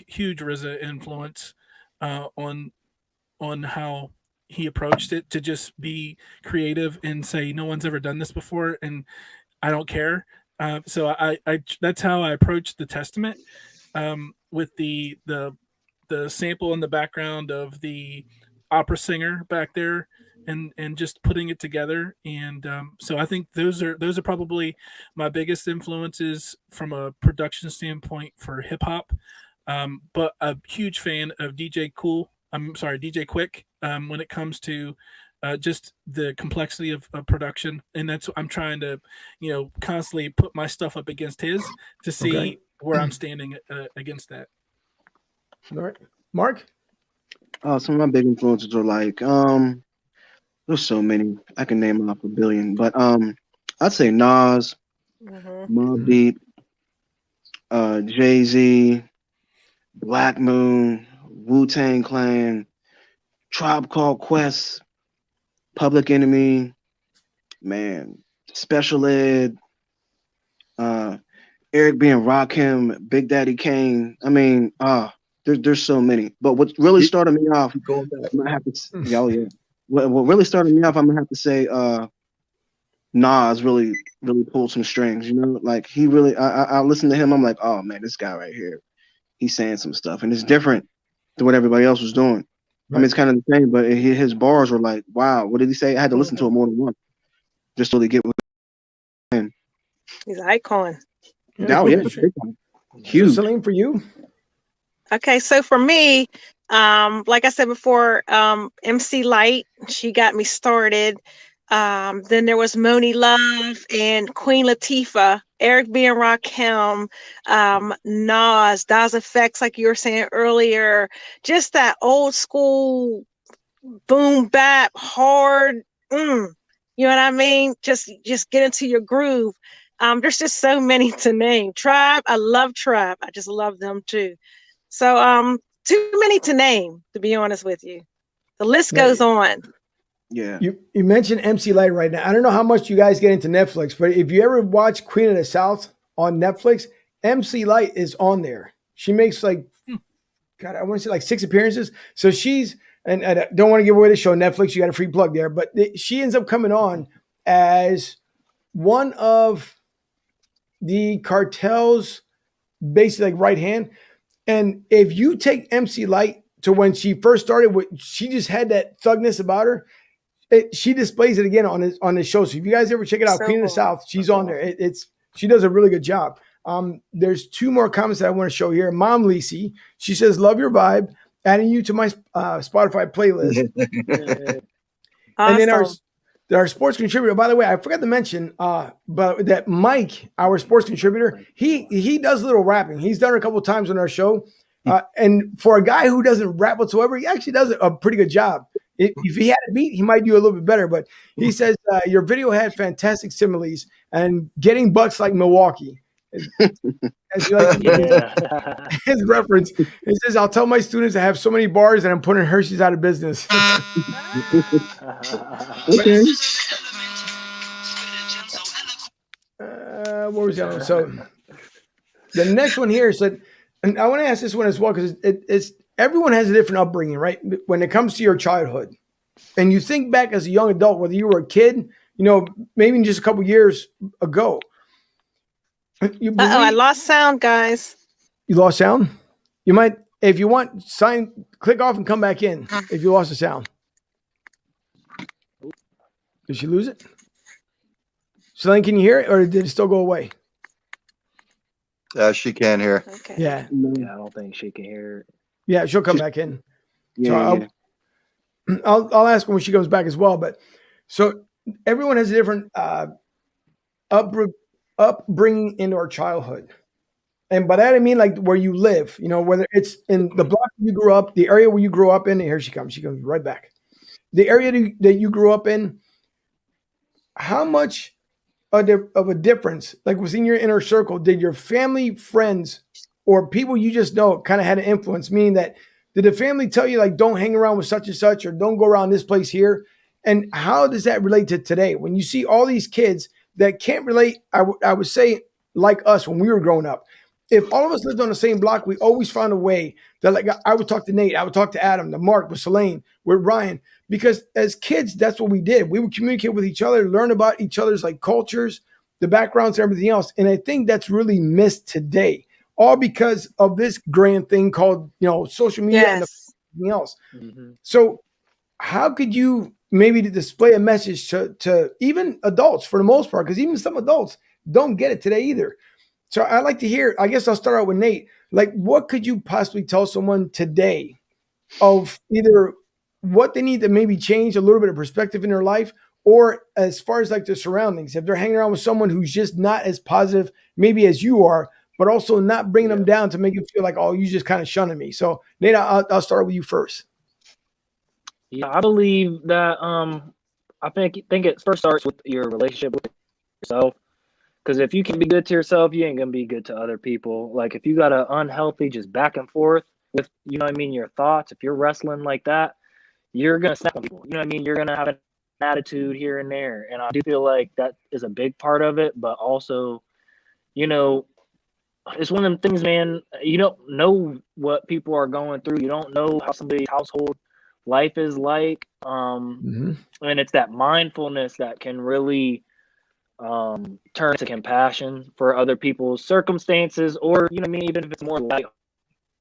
huge RZA influence on how he approached it, to just be creative and say no one's ever done this before and I don't care. So I that's how I approached the Testament, with the the sample in the background of the opera singer back there, and just putting it together. And so I think those are probably my biggest influences from a production standpoint for hip hop. But a huge fan of DJ Quick when it comes to just the complexity of production, and that's I'm trying to, constantly put my stuff up against his to see where I'm standing against that. All right, Mark. Some of my big influences are like there's so many I can name off a billion, but I'd say Nas, Mobb Deep, Jay-Z, Black Moon, Wu-Tang Clan, Tribe Called Quest, Public Enemy, man, Special Ed, Eric B. and Rakim, Big Daddy Kane. I mean, there's so many. But what really started me off, I'm gonna have to, what really started me off, I'm gonna have to say, Nas really pulled some strings. Like he really, I listened to him. I'm like, oh man, this guy right here, he's saying some stuff, and it's different than what everybody else was doing. Right. I mean, it's kind of the same, but his bars were like, wow, what did he say? I had to listen to it more than once just to really get what he's saying. He's an icon. Oh, yeah. Huge. So, Celine, for you? Okay, so for me, like I said before, MC Light, she got me started. Then there was Moni Love and Queen Latifah, Eric B. and Rakim, Nas, Das Effects, like you were saying earlier, just that old school boom bap hard. You know what I mean? Just get into your groove. There's just so many to name. Tribe, I love Tribe. I just love them too. So too many to name, to be honest with you. The list goes on. Yeah. You mentioned MC Light right now. I don't know how much you guys get into Netflix, but if you ever watch Queen of the South on Netflix, MC Light is on there. She makes like, God, I want to say like 6 appearances. So she's, and I don't want to give away the show Netflix, you got a free plug there, but she ends up coming on as one of the cartel's basically like right hand. And if you take MC Light to when she first started, she just had that thugness about her. She displays it again on this show. So if you guys ever check it out, Queen of the South, she's on there. She does a really good job. There's 2 more comments that I want to show here. Mom Lisi, she says, "Love your vibe, adding you to my Spotify playlist." Awesome. And then our sports contributor. By the way, I forgot to mention, but that Mike, our sports contributor, he does a little rapping. He's done it a couple of times on our show, and for a guy who doesn't rap whatsoever, he actually does a pretty good job. If he had a beat, he might do a little bit better. But he says your video had fantastic similes and getting bucks like Milwaukee. As you like to his reference, he says, "I'll tell my students I have so many bars and I'm putting Hershey's out of business." Okay. What was the other one? So the next one here said, and I want to ask this one as well because it's everyone has a different upbringing, right? When it comes to your childhood, and you think back as a young adult, whether you were a kid, maybe just a couple years ago. I lost sound, guys. You lost sound? You might, if you want, click off and come back in if you lost the sound. Did she lose it? Celine, can you hear it, or did it still go away? She can hear. Okay. Yeah. I don't think she can hear it. Yeah, she'll come back in. Yeah. So I'll ask her when she comes back as well. But so everyone has a different upbringing into our childhood. And by that, I mean like where you live, whether it's in the block you grew up, the area where you grew up in. Here she comes. She comes right back. The area that you grew up in, how much of a difference, like within your inner circle, did your family, friends, or people you just know kind of had an influence? Meaning that, did the family tell you like, don't hang around with such and such, or don't go around this place here? And how does that relate to today? When you see all these kids that can't relate, I would say like us when we were growing up. If all of us lived on the same block, we always found a way that, like, I would talk to Nate, I would talk to Adam, to Mark, with Celine, with Ryan, because as kids, that's what we did. We would communicate with each other, learn about each other's like cultures, the backgrounds, and everything else. And I think that's really missed today. all because of this grand thing called, social media and everything else. Mm-hmm. So how could you maybe display a message to even adults for the most part? Because even some adults don't get it today either. So I'd like to hear, I guess I'll start out with Nate. Like, what could you possibly tell someone today of either what they need to maybe change a little bit of perspective in their life, or as far as like their surroundings, if they're hanging around with someone who's just not as positive maybe as you are, but also not bringing them down to make them feel like, oh, you just kind of shunning me. So Nate, I'll start with you first. Yeah, I believe that I think it first starts with your relationship with yourself. Because if you can be good to yourself, you ain't gonna be good to other people. Like if you got an unhealthy just back and forth with, your thoughts, if you're wrestling like that, you're gonna snap on people. You know what I mean? You're gonna have an attitude here and there. And I do feel like that is a big part of it, but also, it's one of them things, man. You don't know what people are going through. You don't know how somebody's household life is like. And it's that mindfulness that can really turn to compassion for other people's circumstances, or even if it's more light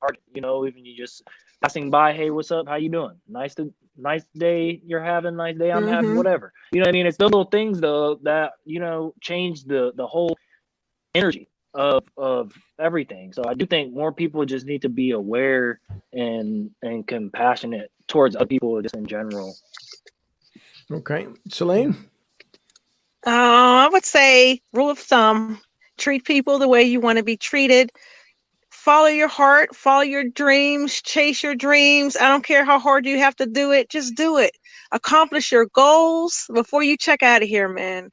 hearted, even you just passing by, hey, what's up, how you doing, nice day you're having, nice day I'm having, whatever. It's those little things though that change the whole energy of everything. So I do think more people just need to be aware and compassionate towards other people just in general. Okay, Selene. I would say rule of thumb, treat people the way you want to be treated. Follow your heart, follow your dreams, chase your dreams. I don't care how hard you have to do it. Just do it. Accomplish your goals before you check out of here, man.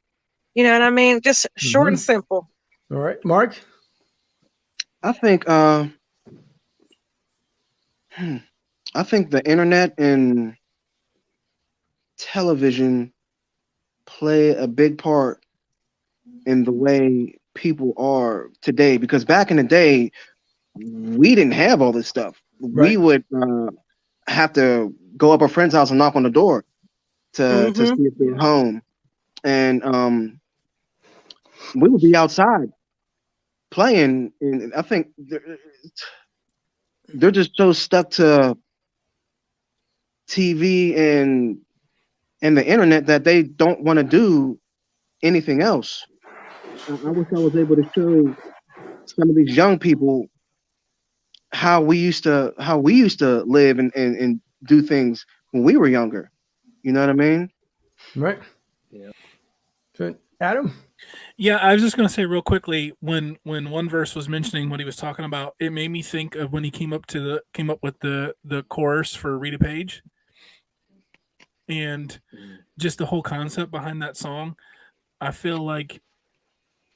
You know what I mean? Just short and simple. All right, Mark. I think the internet and television play a big part in the way people are today, because back in the day we didn't have all this stuff. Right. We would have to go up a friend's house and knock on the door to see if they're home, and we would be outside playing, and I think they're just so stuck to TV and the internet that they don't want to do anything else. I wish I was able to show some of these young people how we used to live and do things when we were younger. You know what I mean? Right. Yeah. So, Adam? Yeah, I was just going to say real quickly, when one verse was mentioning what he was talking about, it made me think of when he came up with the chorus for Rita Page, and just the whole concept behind that song. I feel like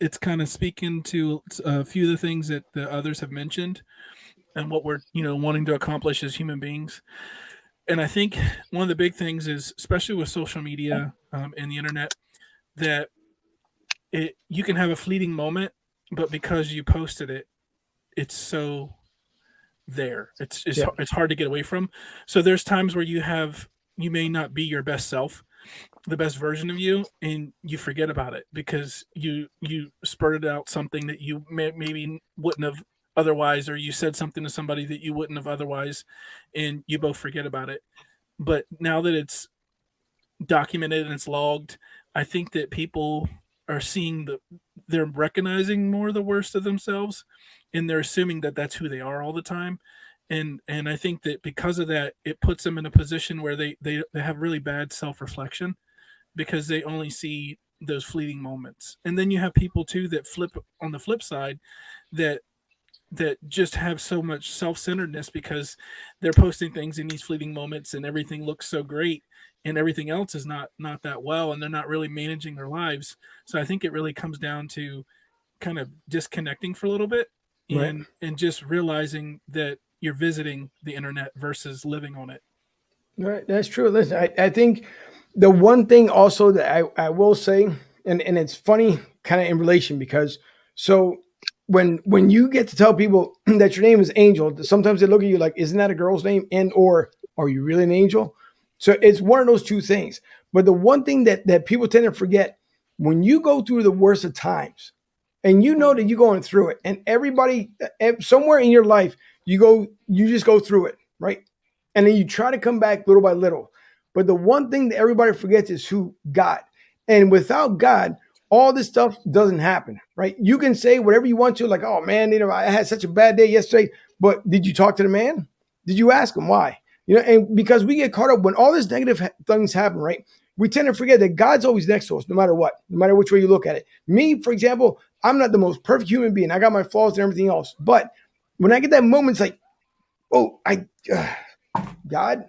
it's kind of speaking to a few of the things that the others have mentioned and what we're wanting to accomplish as human beings. And I think one of the big things is, especially with social media and the internet, that you can have a fleeting moment, but because you posted it, it's so there. It's hard to get away from. So there's times where you may not be your best self, the best version of you, and you forget about it because you spurted out something that you maybe wouldn't have otherwise, or you said something to somebody that you wouldn't have otherwise, and you both forget about it. But now that it's documented and it's logged, I think that people are seeing they're recognizing more the worst of themselves, and they're assuming that that's who they are all the time. And I think that because of that, it puts them in a position where they have really bad self-reflection because they only see those fleeting moments. And then you have people too that flip on the flip side that just have so much self-centeredness because they're posting things in these fleeting moments and everything looks so great and everything else is not that well, and they're not really managing their lives. So I think it really comes down to kind of disconnecting for a little bit and just realizing that you're visiting the internet versus living on it. Right, that's true. Listen, I think the one thing also that I will say, and it's funny kind of in relation, because so when you get to tell people that your name is Angel, sometimes they look at you like, isn't that a girl's name? And or are you really an angel? So it's one of those two things. But the one thing that people tend to forget, when you go through the worst of times, and you know that you're going through it, and everybody somewhere in your life, you just go through it, right? And then you try to come back little by little. But the one thing that everybody forgets is who God. And without God, all this stuff doesn't happen, right? You can say whatever you want to, like, oh man, I had such a bad day yesterday. But did you talk to the man? Did you ask him why? And because we get caught up when all these negative things happen, right? We tend to forget that God's always next to us, no matter what, no matter which way you look at it. Me, for example, I'm not the most perfect human being. I got my flaws and everything else. But when I get that moment, it's like, oh, God,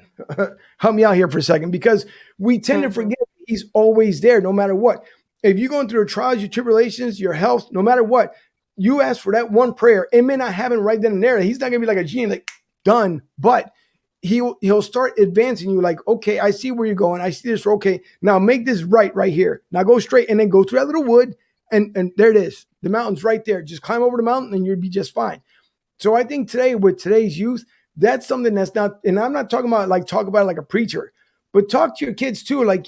help me out here for a second, because we tend to forget he's always there, no matter what. If you're going through your trials, your tribulations, your health, no matter what, you ask for that one prayer. It may not happen right then and there. He's not going to be like a genie, like done, but he'll start advancing you like, okay, I see where you're going. I see this. Okay, now make this right here. Now go straight and then go through that little wood. And there it is. The mountain's right there. Just climb over the mountain and you'll be just fine. So I think today with today's youth, that's something that's not, and I'm not talking about talk about it like a preacher, but talk to your kids too. Like,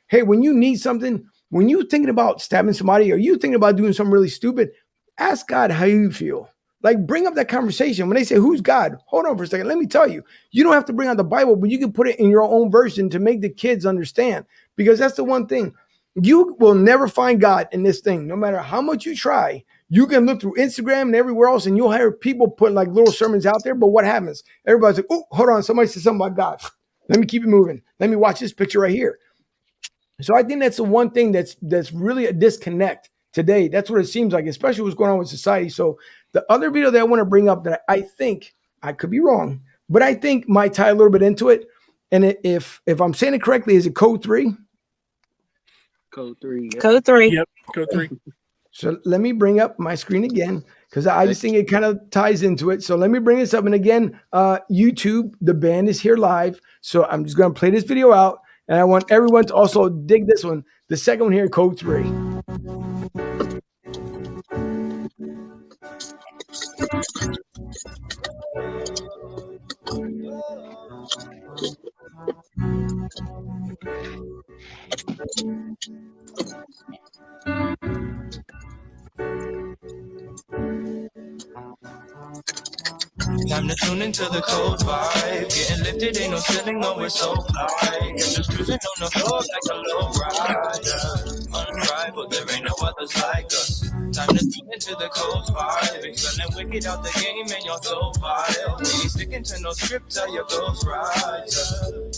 hey, when you need something, when you're thinking about stabbing somebody or you thinking about doing something really stupid, ask God how you feel. Like, bring up that conversation. When they say, who's God? Hold on for a second. Let me tell you, you don't have to bring out the Bible, but you can put it in your own version to make the kids understand, because that's the one thing. You will never find God in this thing. No matter how much you try, you can look through Instagram and everywhere else, and you'll hear people put like little sermons out there. But what happens? Everybody's like, oh, hold on. Somebody said something about God. Let me keep it moving. Let me watch this picture right here. So I think that's the one thing that's really a disconnect today. That's what it seems like, especially what's going on with society. So the other video that I want to bring up that I think, I could be wrong, but I think might tie a little bit into it. And if I'm saying it correctly, is it Code 3? Code 3. Yep. Code 3. Yep, Code 3. So let me bring up my screen again, because I just think it kind of ties into it. So let me bring this up. And again, YouTube, the band is here live. So I'm just going to play this video out. And I want everyone to also dig this one. The second one here, Code 3. Time to tune into the cold vibe. Getting lifted, ain't no ceiling, no, we're so fly. Just cruising on the floor like a low rider. Unrivaled, there ain't no others like us. Time to tune into the cold vibe. Excelling wicked out the game, and you're so vile. We ain't sticking to no script, tell your ghost rider.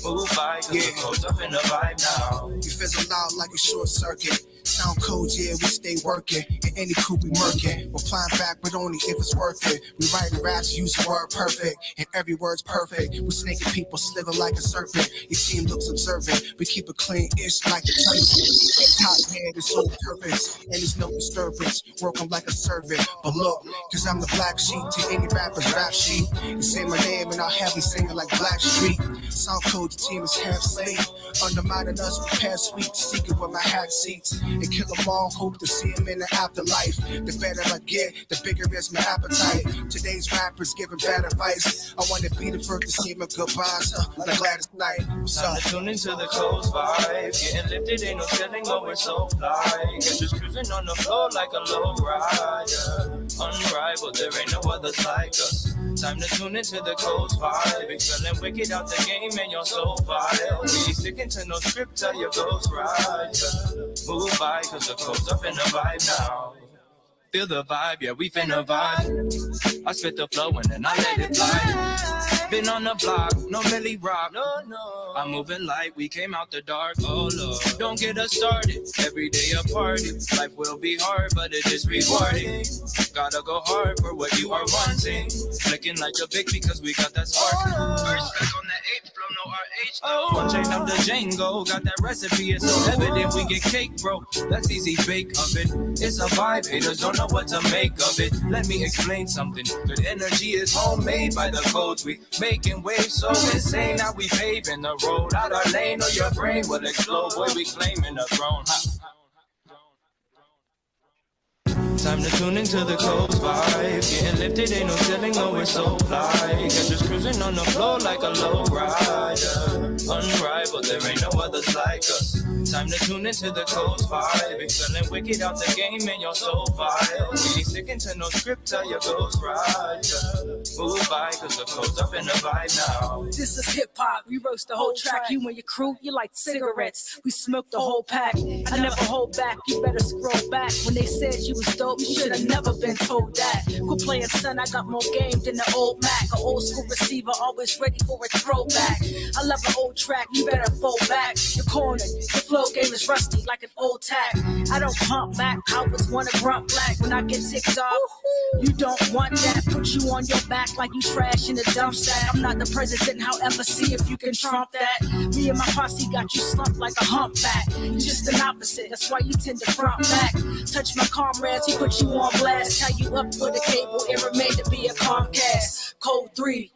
Move by, cause the code's up in the vibe now. You fizzle out like a short circuit. Sound Kodz, yeah, we stay working. In any crew we murking. We're flying back, but only if it's worth it. We writing raps, use the word perfect, and every word's perfect. We're snaking people, slither like a serpent. Your team looks observant. We keep it clean-ish like a turkey. Hot head is so purpose, and there's no disturbance. Working like a servant, but look, cause I'm the black sheep to any rapper's rap sheet. You say my name and I'll have me singing like Black Street. Sound Kodz, the team is half sleep. Undermining us with past sweets, seeking with my hat seats. And kill them all, hope to see them in the afterlife. The better I get, the bigger is my appetite. Today's rappers giving bad advice. I want to be the first to see my goodbyes, like Gladys Knight. What's up? Tune into the coast vibe. Getting lifted, ain't no ceiling, oh, we're so fly. Get just cruising on the floor like a low rider. Unrivaled, there ain't no others like us. Time to tune into the coast vibe. Excelling wicked out the game, and you're so vile. We ain't sticking to no script, tell your ghost rider. Move by, cause the code's up in the vibe now. Feel the vibe, yeah, we finna vibe. I spit the flow and then I let it fly. Been on the block, no Millie Rock. No. I'm moving light, we came out the dark. Oh Lord, don't get us started. Every day a party. Life will be hard, but it is rewarding. Gotta go hard for what you are wanting. Flicking like a big because we got that spark. First back on that H flow, no RH. Oh, one chain up the Django. Got that recipe, it's so evident we get cake, bro. That's easy bake oven. It's a vibe, haters don't know what to make of it. Let me explain something. Good energy is homemade by the codes. We making waves so insane. Now we paving the road out our lane, or your brain will explode. Boy, we claiming the throne. Time to tune into the coast vibe. Getting lifted, ain't no ceiling, no, we're so fly. Catch us cruising on the floor like a low rider. Unrivaled, there ain't no others like us. Time to tune into the Kodz vibe. Be feeling wicked out the game and your soul vibe. We ain't sticking to no script, tell your ghost right. Move by, cause the Kodz up in the vibe now. This is hip hop. We roast the whole track. You and your crew, you like cigarettes. We smoke the whole pack. I never hold back. You better scroll back. When they said you was dope, you should have never been told that. Quit playing, son. I got more game than the old Mac. An old school receiver, always ready for a throwback. I love an old track. You better fold back. You're cornered. The flow game is rusty like an old tack. I don't pump back. I was one of grunt black. When I get ticked off, you don't want that. Put you on your back like you trash in a dumpster. I'm not the president, however, see if you can trump that. Me and my posse got you slumped like a humpback. You're just an opposite, that's why you tend to front back. Touch my comrades, he put you on blast. Tie you up with a cable, it remained to be a Comcast. Code 3.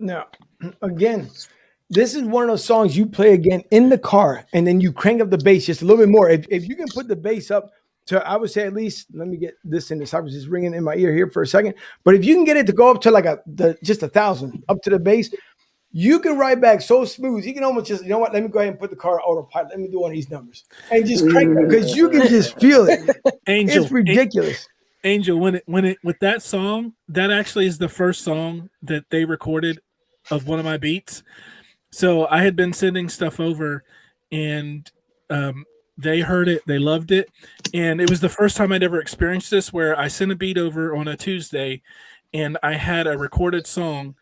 Now, again, this is one of those songs you play again in the car, and then you crank up the bass just a little bit more. If you can put the bass up to, I would say at least, let me get this in this. I was just ringing in my ear here for a second. But if you can get it to go up to like just 1,000 up to the bass, you can ride back so smooth. You can almost just, you know what? Let me go ahead and put the car autopilot. Let me do one of these numbers and just crank it because you can just feel it. Angel, it's ridiculous. Angel, when it with that song, that actually is the first song that they recorded of one of my beats. So I had been sending stuff over, and they heard it, they loved it, and it was the first time I'd ever experienced this, where I sent a beat over on a Tuesday, and I had a recorded song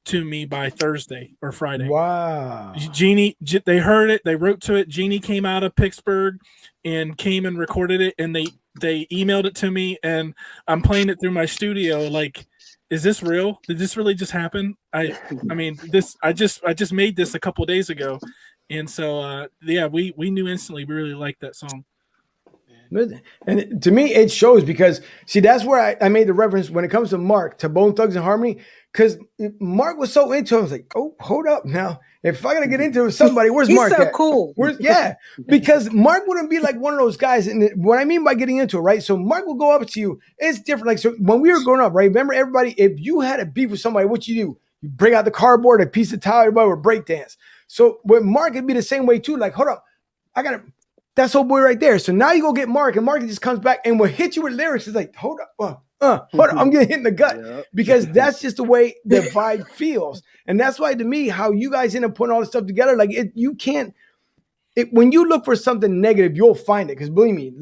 to me by Thursday or Friday. Wow. Jeannie, they heard it, they wrote to it. Jeannie came out of Pittsburgh and came and recorded it, and they emailed it to me, and I'm playing it through my studio. Like, is this real? Did this really just happen? I mean, I just made this a couple of days ago, and so yeah, we knew instantly we really liked that song. And to me, it shows because, see, that's where I made the reference when it comes to Mark, to Bone Thugs and Harmony, because Mark was so into it. I was like, oh, hold up now. If I got to get into it with somebody, where's Mark so at? Cool. Because Mark wouldn't be like one of those guys. And what I mean by getting into it, right? So Mark will go up to you. It's different. Like, so when we were growing up, right? Remember, everybody, if you had a beef with somebody, what you do? You bring out the cardboard, a piece of towel, everybody would break dance. So with Mark, it'd be the same way too. Like, hold up, that's old boy right there. So now you go get Mark, and Mark just comes back and will hit you with lyrics. It's like, hold up, hold up, I'm getting hit in the gut because that's just the way the vibe feels. And that's why, to me, how you guys end up putting all this stuff together, like you can't. When you look for something negative, you'll find it. Because believe me,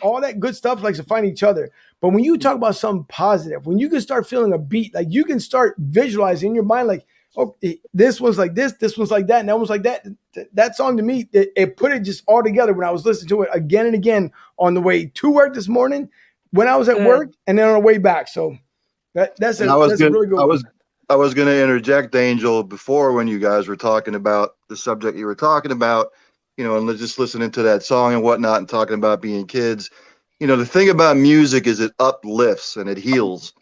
all that good stuff likes to find each other. But when you talk about something positive, when you can start feeling a beat, like you can start visualizing in your mind, like, oh, this one's like this one's like that, and that one's like that. That song to me, it put it just all together when I was listening to it again and again on the way to work this morning, when I was at work, and then on the way back. So that's a really good one. I was going to interject, Angel, before when you guys were talking about the subject you were talking about, you know, and just listening to that song and whatnot and talking about being kids. You know, the thing about music is it uplifts and it heals.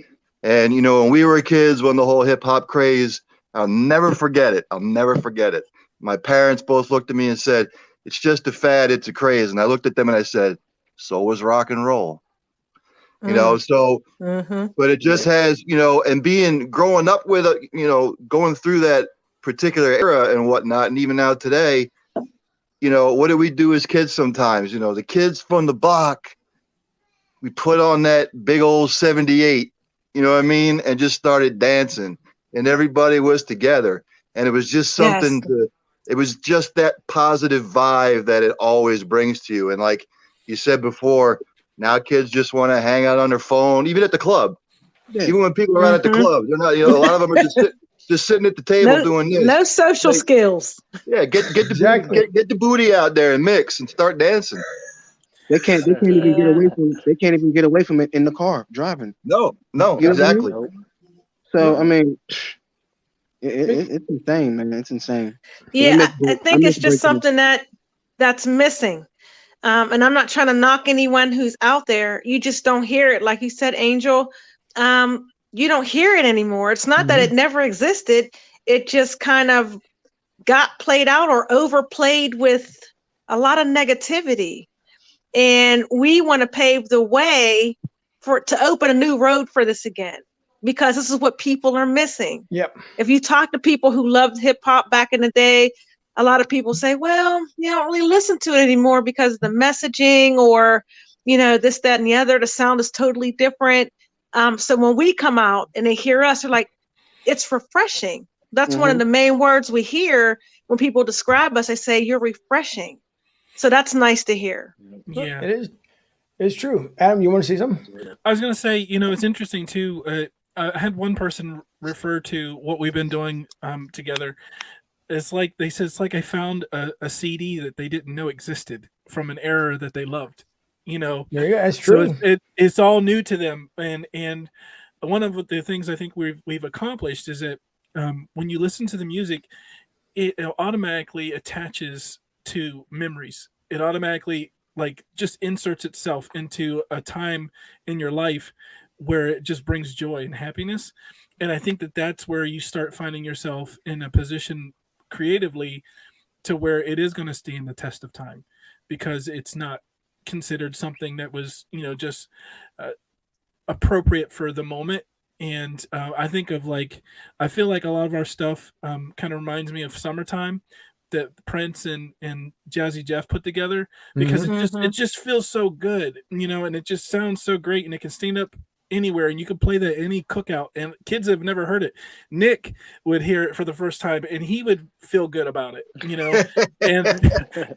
And, you know, when we were kids, when the whole hip hop craze, I'll never forget it. My parents both looked at me and said, it's just a fad, it's a craze. And I looked at them and I said, so was rock and roll. You know, so, but it just has, you know, and growing up with, you know, going through that particular era and whatnot, and even now today, you know, what do we do as kids sometimes? You know, the kids from the block, we put on that big old 78, you know what I mean? And just started dancing, and everybody was together. And it was just something it was just that positive vibe that it always brings to you. And like you said before, now kids just want to hang out on their phone, even at the club. Yeah. Even when people are out at the club, they're not, you know, a lot of them are just sitting at the table doing this. No social skills. Yeah, get the booty out there and mix and start dancing. They can't even get away from it. They can't even get away from it in the car driving. No, exactly. I mean? So I mean, it's insane, man. It's insane. Yeah, I think it's just something that's missing. And I'm not trying to knock anyone who's out there. You just don't hear it. Like you said, Angel, you don't hear it anymore. It's not that it never existed. It just kind of got played out or overplayed with a lot of negativity. And we want to pave the way to open a new road for this again. because this is what people are missing. Yep. If you talk to people who loved hip hop back in the day, a lot of people say, well, you don't really listen to it anymore because the messaging or, this, that, and the other, the sound is totally different. So when we come out and they hear us, they're like, it's refreshing. That's one of the main words we hear when people describe us. They say, you're refreshing. So that's nice to hear. Yeah, it is. It's true. Adam, you want to say something? I was going to say, it's interesting too. I had one person refer to what we've been doing together. It's like they said, it's like I found a CD that they didn't know existed from an era that they loved. Yeah, that's true. So it's all new to them, and one of the things I think we've accomplished is that when you listen to the music, it automatically attaches to memories. It automatically just inserts itself into a time in your life where it just brings joy and happiness. And I think that that's where you start finding yourself in a position creatively to where it is going to stand the test of time, because it's not considered something that was, just appropriate for the moment. And I think of I feel like a lot of our stuff kind of reminds me of Summertime that Prince and Jazzy Jeff put together, because it just feels so good, and it just sounds so great, and it can stand up anywhere, and you can play that at any cookout, and kids have never heard it. Nick would hear it for the first time and he would feel good about it,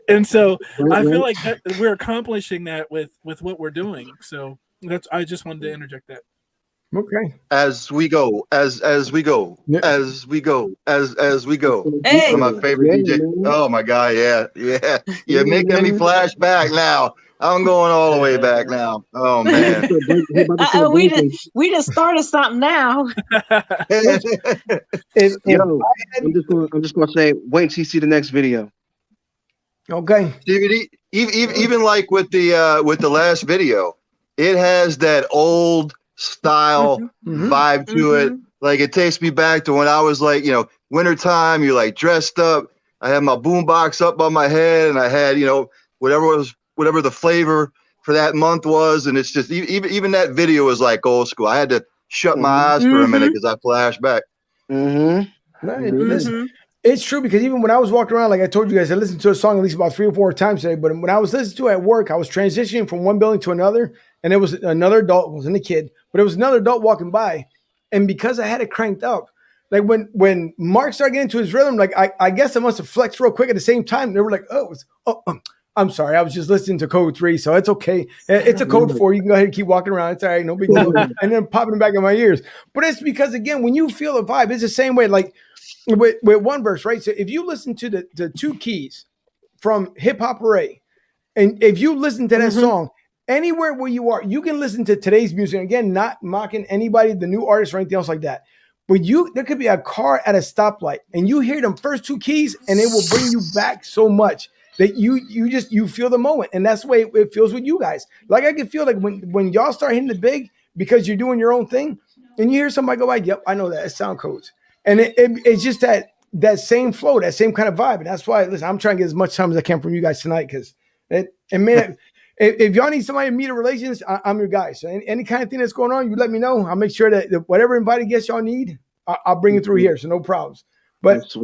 and so I feel like that we're accomplishing that with what we're doing. So I just wanted to interject that. Okay. As we go, as we go, Yeah. as we go, as we go. Hey. One of my favorite DJ. Oh my God, yeah. You're making me flash back now. I'm going all the way back now. Oh man. We just started something now. Yo, I'm just gonna say, wait till you see the next video. Okay. Even like with the last video, it has that old style vibe to it. Like it takes me back to when I was wintertime, you're dressed up. I had my boombox up on my head and I had, whatever the flavor for that month was. And it's just, even that video was like old school. I had to shut my eyes for a minute because I flashed back. It's true, because even when I was walking around, like I told you guys, I listened to a song at least about 3 or 4 times today. But when I was listening to it at work, I was transitioning from one building to another, and it was another adult. It wasn't a kid, but it was another adult walking by. And because I had it cranked up, like when Mark started getting into his rhythm, like I guess I must have flexed real quick at the same time. They were like, I'm sorry, I was just listening to code 3, so it's okay. It's a code 4. You can go ahead and keep walking around. It's all right, no big deal. And then popping it back in my ears. But it's because, again, when you feel the vibe, it's the same way. Like with one verse, right? So if you listen to the 2 keys from Hip Hop Array, and if you listen to that song, anywhere where you are, you can listen to today's music. Again, not mocking anybody, the new artist or anything else like that. But there could be a car at a stoplight, and you hear them first 2 keys, and it will bring you back so much that you feel the moment. And that's the way it feels with you guys. Like I can feel like when y'all start hitting it big because you're doing your own thing, and you hear somebody go like, yep, I know that. It's Sound Kodz. And it's just that same flow, that same kind of vibe. And that's why, listen, I'm trying to get as much time as I can from you guys tonight, because man, if y'all need somebody to meet a relations, I'm your guy. So any kind of thing that's going on, you let me know. I'll make sure that whatever invited guests y'all need, I'll bring it through here. So no problems. But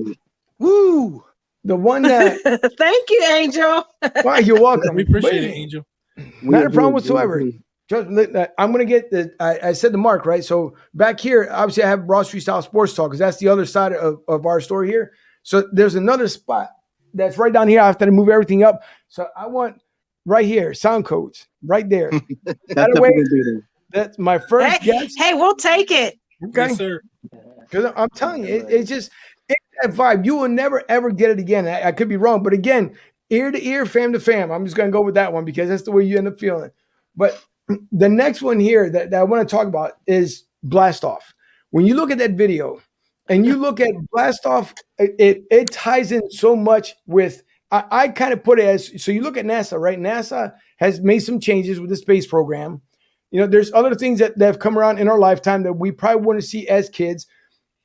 woo. The one that thank you, Angel. Wow, you're welcome. We appreciate it, Angel. Not a problem whatsoever. Just, I'm gonna get I said to Mark, right? So back here, obviously, I have Broad Street Style Sports Talk, because that's the other side of our story here. So there's another spot that's right down here. I have to move everything up. So I want right here, Sound Kodz, right there. That's my first guest. Hey, we'll take it. Okay, yes, sir. Because I'm telling you, it's just that vibe. You will never ever get it again. I could be wrong, but again, ear to ear, fam to fam. I'm just gonna go with that one because that's the way you end up feeling. But the next one here that I want to talk about is Blast Off. When you look at that video and you look at Blast Off, it ties in so much with. I kind of put it as, so you look at NASA, right? NASA has made some changes with the space program. There's other things that have come around in our lifetime that we probably wouldn't see as kids.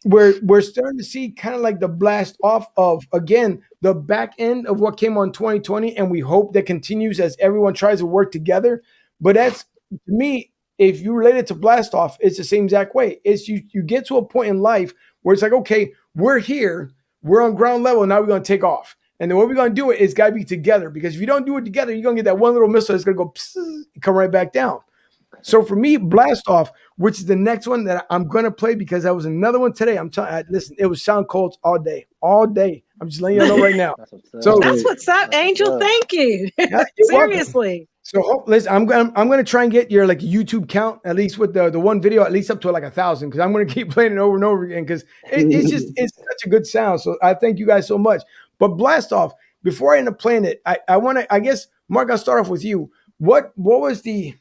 We're starting to see kind of like the blast off of, again, the back end of what came on 2020, and we hope that continues as everyone tries to work together. But that's, to me, if you relate it to Blast Off, it's the same exact way. It's you get to a point in life where it's like, okay, we're here, we're on ground level, now we're going to take off. And then what we're going to do it's got to be together, because if you don't do it together, you're going to get that one little missile that's going to go psst, come right back down. So for me, Blast Off, which is the next one that I'm going to play, because that was another one today. I'm telling you, listen, it was Sound Kodz all day. I'm just letting you know right now. That's what's up, Angel. Thank you. Yeah, Seriously. So listen, I'm gonna try and get your like YouTube count, at least with the one video, at least up to like 1,000, because I'm gonna keep playing it over and over again, because it's such a good sound. So I thank you guys so much. But Blast Off, before I end up playing it, I want to, I guess, Mark, I'll start off with you. What was the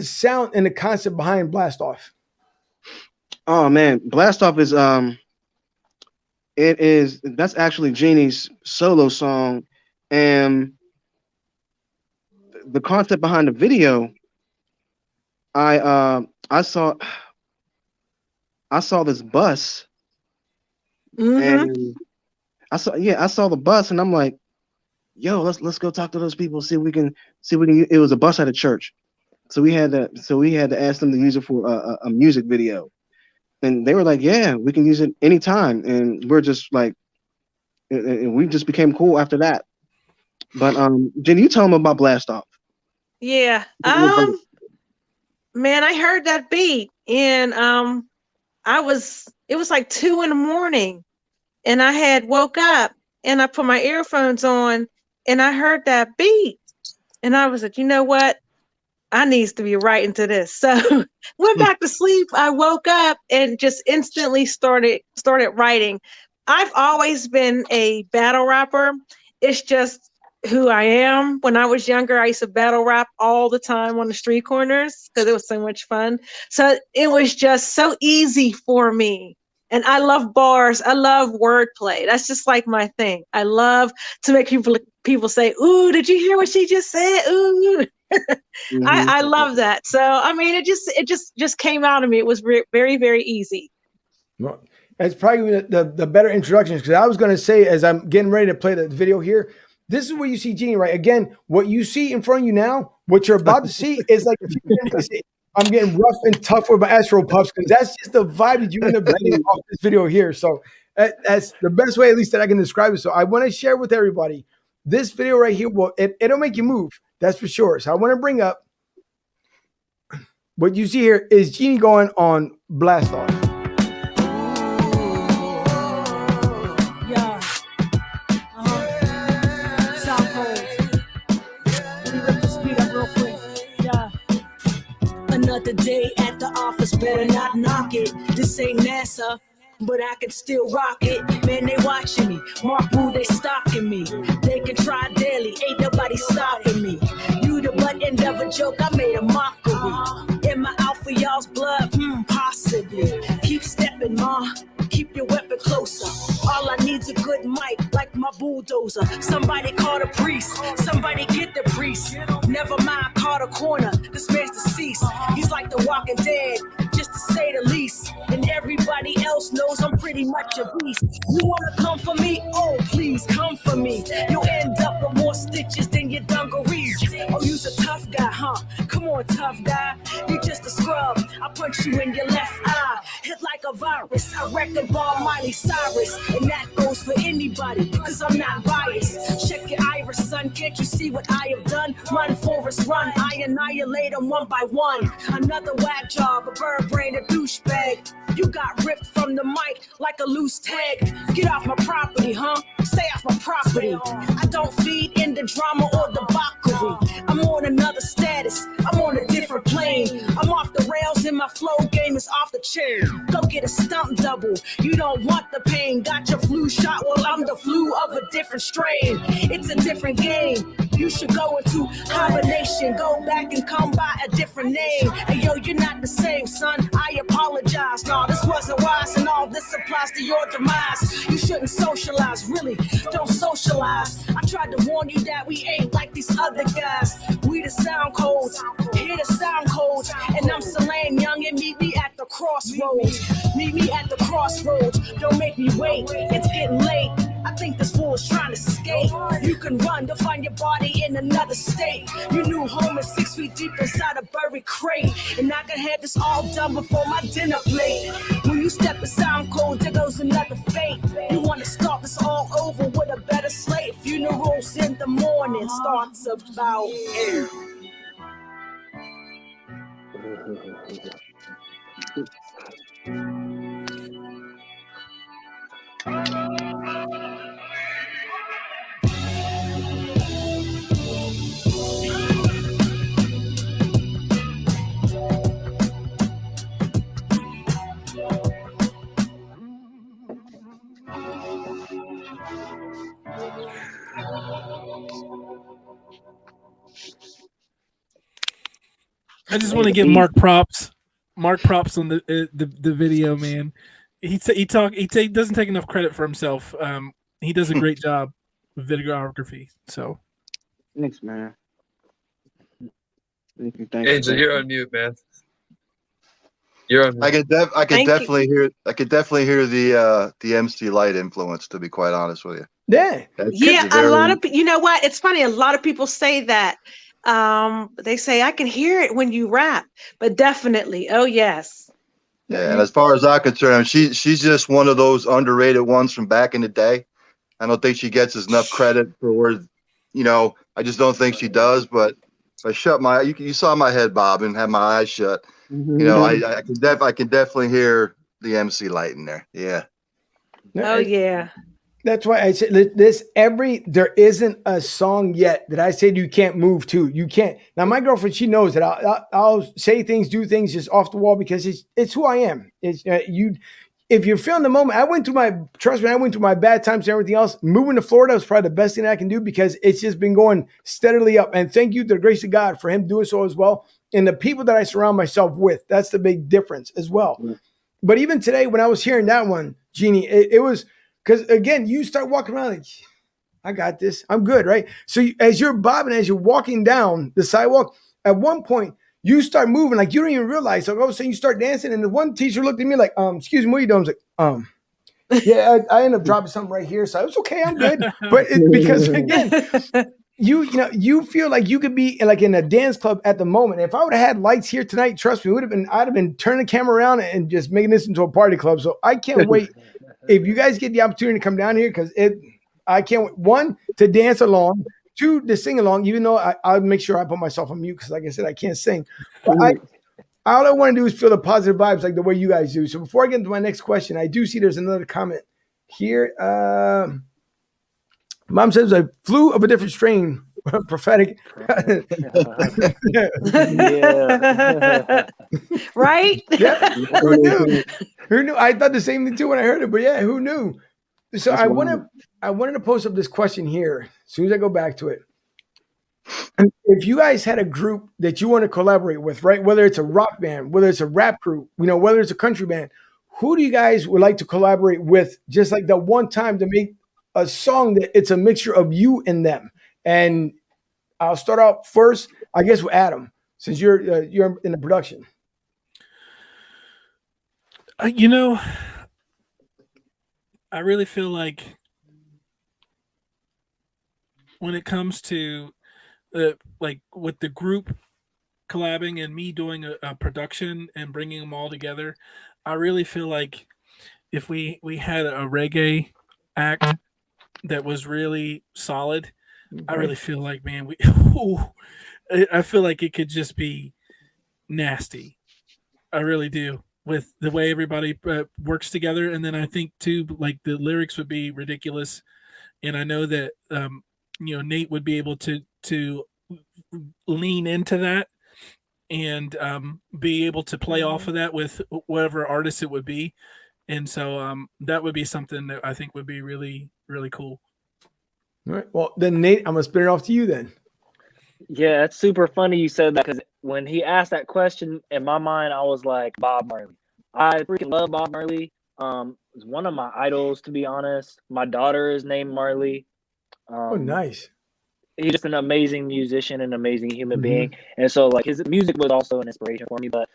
sound and the concept behind Blast Off? Oh man, Blast Off is that's actually Genie's solo song, and the concept behind the video, I saw this bus, and I saw the bus, and I'm like, yo, let's go talk to those people, see if we can. It was a bus at a church, so we had to ask them to use it for a music video, and they were like, yeah, we can use it anytime, and we're just like, and we just became cool after that. But Jenny, you tell them about Blast Off. Yeah. Man, I heard that beat, and it was like 2 a.m, and I had woke up and I put my earphones on and I heard that beat, and I was like, you know what? I needs to be writing to this. So went back to sleep. I woke up and just instantly started writing. I've always been a battle rapper. It's just who I am. When I was younger, I used to battle rap all the time on the street corners because it was so much fun. So it was just so easy for me. And I love bars. I love wordplay. That's just like my thing. I love to make people say, ooh, did you hear what she just said? Ooh. I love that. So, I mean, it just came out of me. It was very, very easy. Well, it's probably the better introductions, because I was going to say, as I'm getting ready to play the video here, this is where you see Genie, right? Again, what you see in front of you now, what you're about to see is like, I'm getting rough and tough with my Astro Puffs, because that's just the vibe that you're going to bring off this video here. So that's the best way, at least, that I can describe it. So I want to share with everybody this video right here. Well, it'll make you move. That's for sure. So I want to bring up what you see here is Genie going on Blast Off. Yeah. Sound Kodz. Let me rip the speed up real quick. Yeah. Another day at the office, better not knock it. This ain't NASA, but I can still rock it. Man, they watching me. Mark Boo, they stalking me. They can try daily, ain't nobody stopping me. You the butt end of a joke, I made a mockery. Am I out for y'all's blood? Possibly. Keep stepping, ma. Keep your weapon closer. All I need's a good mic, like my bulldozer. Somebody call the priest. Somebody get the priest. Never mind, call the corner. This man's deceased. He's like the Walking Dead, just to say the least. And everybody else knows I'm pretty much a beast. You wanna come for me? Oh, please come for me. You'll end up with more stitches than your dungarees. Oh, you's a tough guy, huh? Come on, tough guy. You just a scrub. I punch you in your left eye. Hit like a virus. I reckon ball Miley Cyrus. And that goes for anybody, cause I'm not biased. Check your iris, son. Can't you see what I have done? Run, Forrest, run. I annihilate them one by one. Another whack job, a bird brain, a douchebag. You got ripped from the mic like a loose tag. Get off my property, huh? Stay off my property. I don't feed in the drama or the mockery. I'm on another status. I'm on a different plane. I'm off the rails and my flow game is off the chair. Go get a stump double. You don't want the pain. Got your flu shot, well, I'm the flu of a different strain. It's a different game. You should go into hibernation. Go back and come by a different name. Hey, yo, you're not the same, son. I apologize. No, this wasn't wise, and all this applies to your demise. You shouldn't socialize, really. Don't socialize. I tried to warn you that we ain't like these other guys. We the Sound Kodz. Hear the Sound Kodz. And I'm Selene Young, and meet me at the crossroads. Meet me at the crossroads. Don't make me wait. It's getting late. I think this fool is trying to skate. You can run to find your body in another state. Your new home is 6 feet deep inside a buried crate. And I can have this all done before my dinner plate. When you step in Sound Kodz, there goes another fate. You want to start this all over with a better slate. Funerals in the morning starts about 8. I just want to give Mark props. Mark props on the video, man. He doesn't take enough credit for himself. He does a great job with videography. So, thanks, man. Thank you. Angel, you're on mute, man. You're on mute. I could definitely hear the MC Light influence. To be quite honest with you. Yeah. Yeah, a lot of you know what? It's funny. A lot of people say that. They say I can hear it when you rap, but definitely, oh yes. Yeah, and as far as I'm concerned, she's just one of those underrated ones from back in the day. I don't think she gets enough credit for where, I just don't think she does. But if I shut you saw my head bob and had my eyes shut. I can definitely hear the MC Light in there. Yeah. Oh yeah. That's why I said there isn't a song yet that I said you can't move to. You can't. Now my girlfriend, she knows that I'll say things, do things just off the wall because it's who I am. It's if you're feeling the moment. I went through my bad times and everything else. Moving to Florida was probably the best thing I can do because it's just been going steadily up. And thank you to the grace of God for him doing so as well. And the people that I surround myself with, that's the big difference as well. Mm-hmm. But even today, when I was hearing that one, Jeannie, it was. Because, again, you start walking around like, I got this. I'm good, right? So as you're bobbing, as you're walking down the sidewalk, at one point, you start moving. Like, you don't even realize. Like, all of a sudden, you start dancing. And the one teacher looked at me like, excuse me, what are you doing? I was like, yeah, I ended up dropping something right here. So I was okay. I'm good. But because, again, you feel like you could be like in a dance club at the moment. If I would have had lights here tonight, trust me, I'd have been turning the camera around and just making this into a party club. So I can't wait. If you guys get the opportunity to come down here, because I can't wait. 1, to dance along. 2, to sing along, even though I'll make sure I put myself on mute because, like I said, I can't sing. But all I want to do is feel the positive vibes like the way you guys do. So before I get into my next question, I do see there's another comment here. Mom says, I flew of a different strain. Prophetic. Yeah. Right? Yeah. Who knew? Who knew? I thought the same thing too when I heard it, but yeah, who knew? So I wanted to post up this question here as soon as I go back to it. If you guys had a group that you want to collaborate with, right? Whether it's a rock band, whether it's a rap group, whether it's a country band, who do you guys would like to collaborate with? Just like that one time to make a song that it's a mixture of you and them. And I'll start out first, I guess, with Adam, since you're in the production. I really feel like when it comes to like with the group collabing and me doing a production and bringing them all together, I really feel like if we had a reggae act that was really solid, I really feel like, man, I feel like it could just be nasty. I really do, with the way everybody works together. And then I think too, like the lyrics would be ridiculous. And I know that, Nate would be able to lean into that and be able to play off of that with whatever artist it would be. And so that would be something that I think would be really, really cool. All right. Well, then, Nate, I'm going to spin it off to you then. Yeah, it's super funny you said that because when he asked that question, in my mind, I was like, Bob Marley. I freaking love Bob Marley. He's one of my idols, to be honest. My daughter is named Marley. Oh, nice. He's just an amazing musician, an amazing human being. And so, like, his music was also an inspiration for me. But,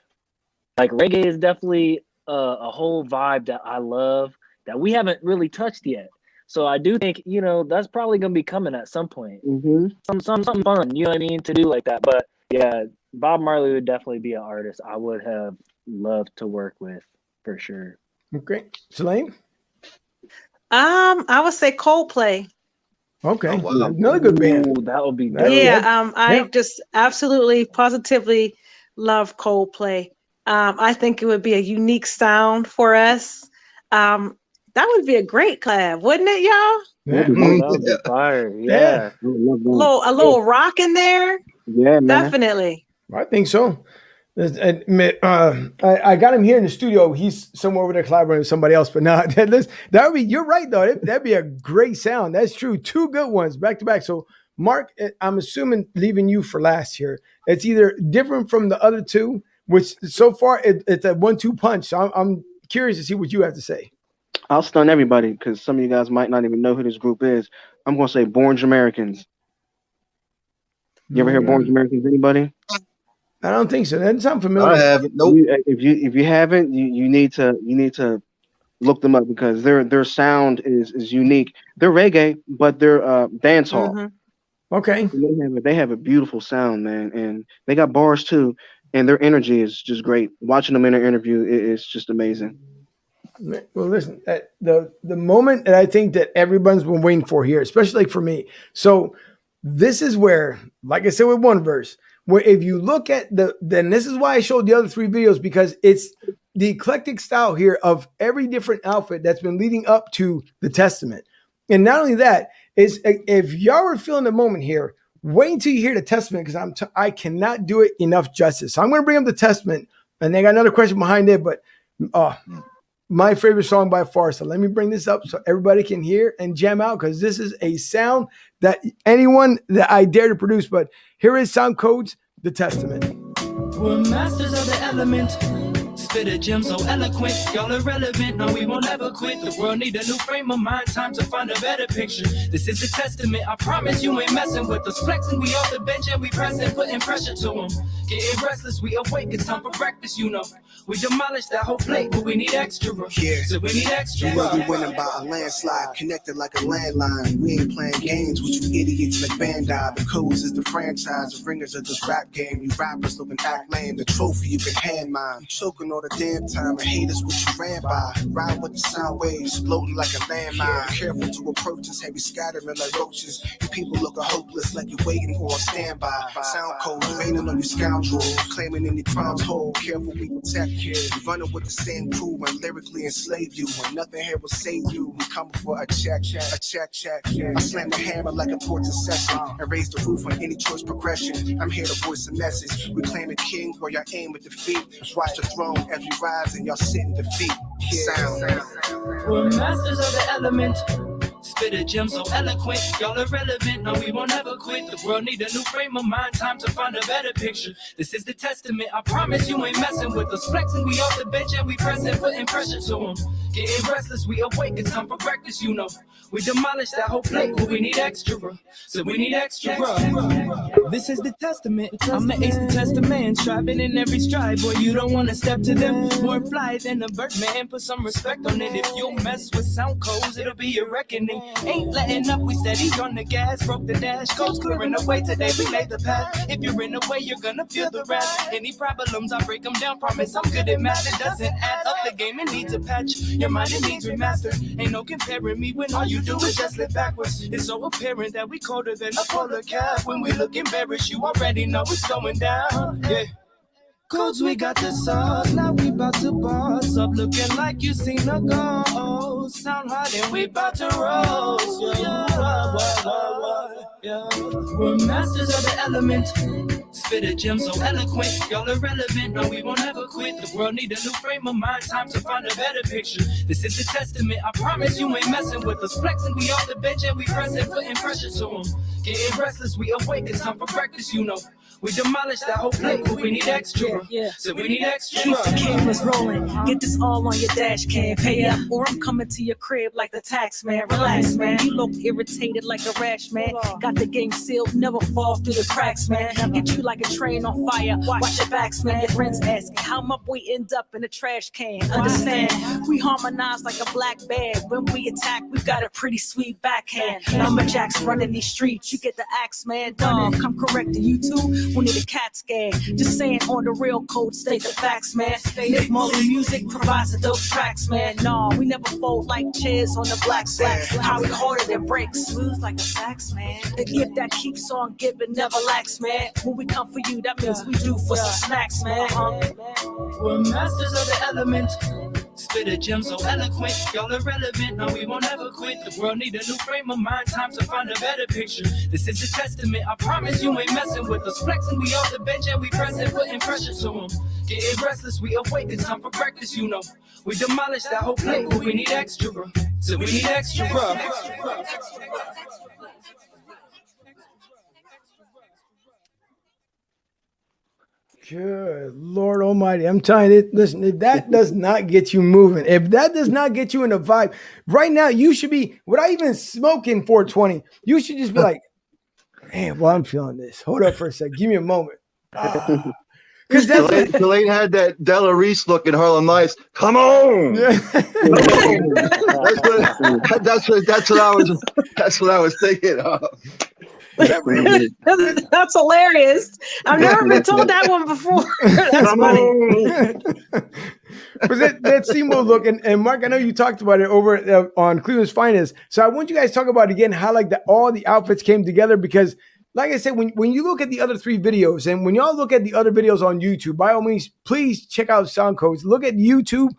like, reggae is definitely a whole vibe that I love that we haven't really touched yet. So I do think, that's probably gonna be coming at some point. Mm-hmm. Something fun, you know what I mean, to do like that. But yeah, Bob Marley would definitely be an artist I would have loved to work with for sure. Okay, Selene? I would say Coldplay. Okay, Oh, wow. another good band. Ooh, that would be That- good. Yeah, I Yeah. just absolutely, positively love Coldplay. I think it would be a unique sound for us. That would be a great collab, wouldn't it, y'all? Yeah. That would be fire. Yeah. I would love that. A little rock in there, Yeah, man. definitely. I think so. I got him here in the studio. He's somewhere over there collaborating with somebody else, but no, that would be. You're right though. That'd be a great sound. That's true. Two good ones back to back. So, Mark, I'm assuming leaving you for last here. It's either different from the other two, which so far it's a 1-2 punch. So I'm curious to see what you have to say. I'll stun everybody because some of you guys might not even know who this group is. I'm going to say Born Jamaicans. You ever hear Born Jamaicans? Anybody? I don't think so. That doesn't sound familiar. I haven't. Nope. If you haven't, you need to look them up because their sound is unique. They're reggae, but they're dance hall. Mm-hmm. Okay. They have a beautiful sound, man, and they got bars too. And their energy is just great. Watching them in an interview is just amazing. Well, listen, the moment that I think that everyone's been waiting for here, especially like for me. So this is where, like I said with one verse, where if you look at then this is why I showed the other 3 videos, because it's the eclectic style here of every different outfit that's been leading up to the Testament. And not only that, is if y'all are feeling the moment here, wait until you hear the Testament, because I cannot do it enough justice. So I'm going to bring up the Testament, and they got another question behind it, but my favorite song by far. So let me bring this up so everybody can hear and jam out, because this is a sound that anyone that I dare to produce. But here is Sound Kodz, The Testament. We're masters of the element. Spit a gem so eloquent, y'all irrelevant. No, we won't ever quit. The world need a new frame of mind. Time to find a better picture. This is the testament. I promise you ain't messing with us. Flexing, we off the bench and we pressing, putting pressure to them. Getting restless, we awake. It's time for breakfast, We demolished that whole plate, but we need extra. Yeah. So we need extra. We'll be winning by a landslide, connected like a landline. We ain't playing games with you idiots like Bandai. The Kodz is the franchise, the ringers of this rap game. You rappers looking act lame, the trophy you can hand mine. You choking all the damn time and haters what you ran by. Ride with the sound waves, floating like a landmine. Careful to approach us, heavy scattering like roaches. You people looking hopeless like you're waiting or on standby. Sound Kodz, raining on you scoundrels, claiming any crimes hold. Careful we protect you. Running with the same crew and lyrically enslave you. When nothing here will save you, we coming for a check. I slam the hammer like a porch session and raise the roof on any choice progression. I'm here to voice a message. We claim the king where y'all aim at defeat. Watch the throne as we rise and y'all sit in defeat. Sound. We're masters of the element. Spit a gem so eloquent, y'all irrelevant. No, we won't ever quit. The world need a new frame of mind. Time to find a better picture. This is the testament. I promise you ain't messing with us. Flexing, we off the bench and we pressing, putting pressure to them. Getting restless, we awake. It's time for breakfast, We demolished that whole plate, but we need extra. So we need extra. This is the testament. I'm the ace, the testament. Striving in every stride, boy, you don't want to step to them. More fly than a bird, man. Put some respect on it. If you mess with Sound Kodz, it'll be a reckoning. Ain't letting up, we steady on the gas. Broke the dash, Kodz clearing the way. Today we laid the path. If you're in the way, you're gonna feel the wrath. Any problems, I break them down. Promise I'm good at math. It doesn't add up, the game, it needs a patch. Your mind, it needs remaster. Ain't no comparing me when all you do is just live backwards. It's so apparent that we colder than a polar cap. When we look embarrassed, you already know it's going down. Yeah. Kodz, we got the sauce, now we bout to boss up. Looking like you seen a ghost. Sound hot and we bout to roast. Yeah. We're masters of the element. Spit a gem so eloquent, y'all irrelevant. No, we won't ever quit. The world need a new frame of mind. Time to find a better picture. This is the testament. I promise you ain't messing with us. Flexing, we off the bench and we pressing, putting pressure to them. Getting restless, we awake. It's time for breakfast, We demolished that whole plate, but we need extra. So we need extra. Keep the cameras rolling. Get this all on your dash cam. Pay up, or I'm coming to your crib like the tax man. Relax, man. You look irritated like a rash, man. Got the game sealed, never fall through the cracks, man. Hit you like a train on fire. Watch your backs, man. Your friends asking how my boy end up in a trash can. Understand? We harmonize like a black band. When we attack, we got a pretty sweet backhand. Lumberjacks running these streets. You get the axe, man. Done. Come correct to you too. We need a cat scan. Just saying on the real code, state the facts, man. If Molly music provides the dope tracks, man. No, we never fold like chairs on the black slack. How we harder than breaks, smooth like a sax, man. The gift that keeps on giving never lacks, man. When we come for you, that means we do for some snacks, man. We're masters of the element. Spit a gem so eloquent, y'all irrelevant. No, we won't ever quit. The world need a new frame of mind. Time to find a better picture. This is a testament. I promise you ain't messing with us. Flexing, we off the bench and we pressing, putting pressure to them. Getting restless, we awake. It's time for breakfast, you know. We demolished that whole plate, but we need extra. So we need extra. Good Lord Almighty. I'm telling you, listen, if that does not get you moving, if that does not get you in a vibe, right now you should be, without even smoking 420, you should just be like, man, well, I'm feeling this. Hold up for a sec. Give me a moment. Because Delane had that Della Reese look in Harlem Nights. Come on. Yeah. That's what I was thinking of. That's hilarious. I've never been told that one before. That's funny. But that Simo look, and Mark, I know you talked about it over on Cleveland's Finest. So I want you guys to talk about it again how like all the outfits came together, because like I said, when you look at the other 3 videos, and when y'all look at the other videos on YouTube, by all means, please check out Sound Kodz. Look at YouTube,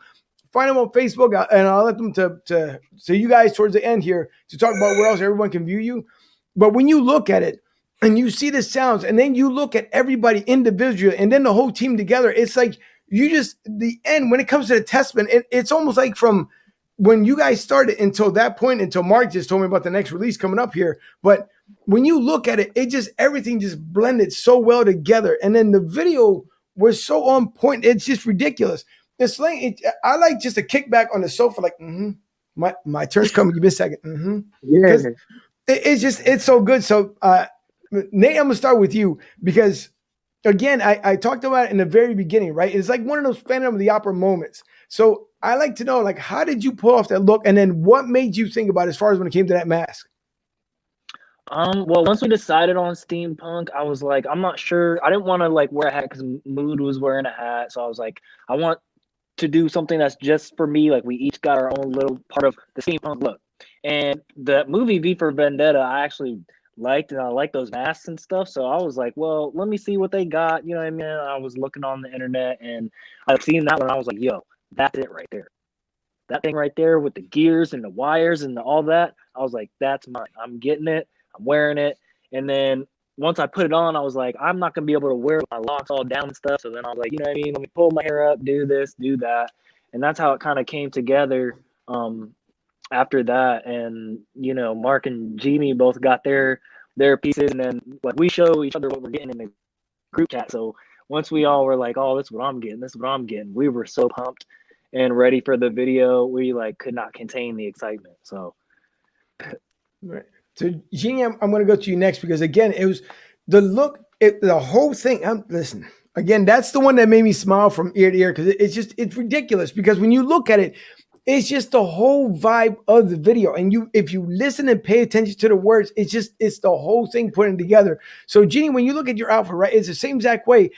find them on Facebook, and I'll let them to you guys towards the end here to talk about where else everyone can view you. But when you look at it and you see the sounds, and then you look at everybody individually and then the whole team together, it's like you just, the end, when it comes to the testament, it's almost like from when you guys started until that point, until Mark just told me about the next release coming up here. But when you look at it, everything just blended so well together. And then the video was so on point. It's just ridiculous. It's like, I like just a kickback on the sofa, like, my turn's coming. Give me a second. Yeah. It's so good. So, Nate, I'm gonna start with you because, again, I talked about it in the very beginning, right? It's like one of those Phantom of the Opera moments. So I like to know, like, how did you pull off that look, and then what made you think about it as far as when it came to that mask? Well, once we decided on steampunk, I was like, I'm not sure. I didn't want to like wear a hat because Mood was wearing a hat, so I was like, I want to do something that's just for me. Like we each got our own little part of the steampunk look. And the movie V for Vendetta, I actually liked, and I like those masks and stuff. So I was like, well, let me see what they got. You know what I mean? I was looking on the internet and I've seen that one. I was like, yo, that's it right there. That thing right there with the gears and the wires and all that. I was like, that's mine. I'm getting it. I'm wearing it. And then once I put it on, I was like, I'm not going to be able to wear it with my locks all down and stuff. So then I was like, you know what I mean? Let me pull my hair up, do this, do that. And that's how it kind of came together. After that, and you know, Mark and Jeannie both got their pieces, and then like we show each other what we're getting in the group chat. So once we all were like, "Oh, this is what I'm getting," we were so pumped and ready for the video. We like could not contain the excitement. So, right. So Jeannie, I'm going to go to you next because again, it was the look, the whole thing. Listen, again, that's the one that made me smile from ear to ear because it's ridiculous because when you look at it. It's just the whole vibe of the video. And if you listen and pay attention to the words, it's the whole thing putting together. So Jeannie, when you look at your outfit, right, it's the same exact way.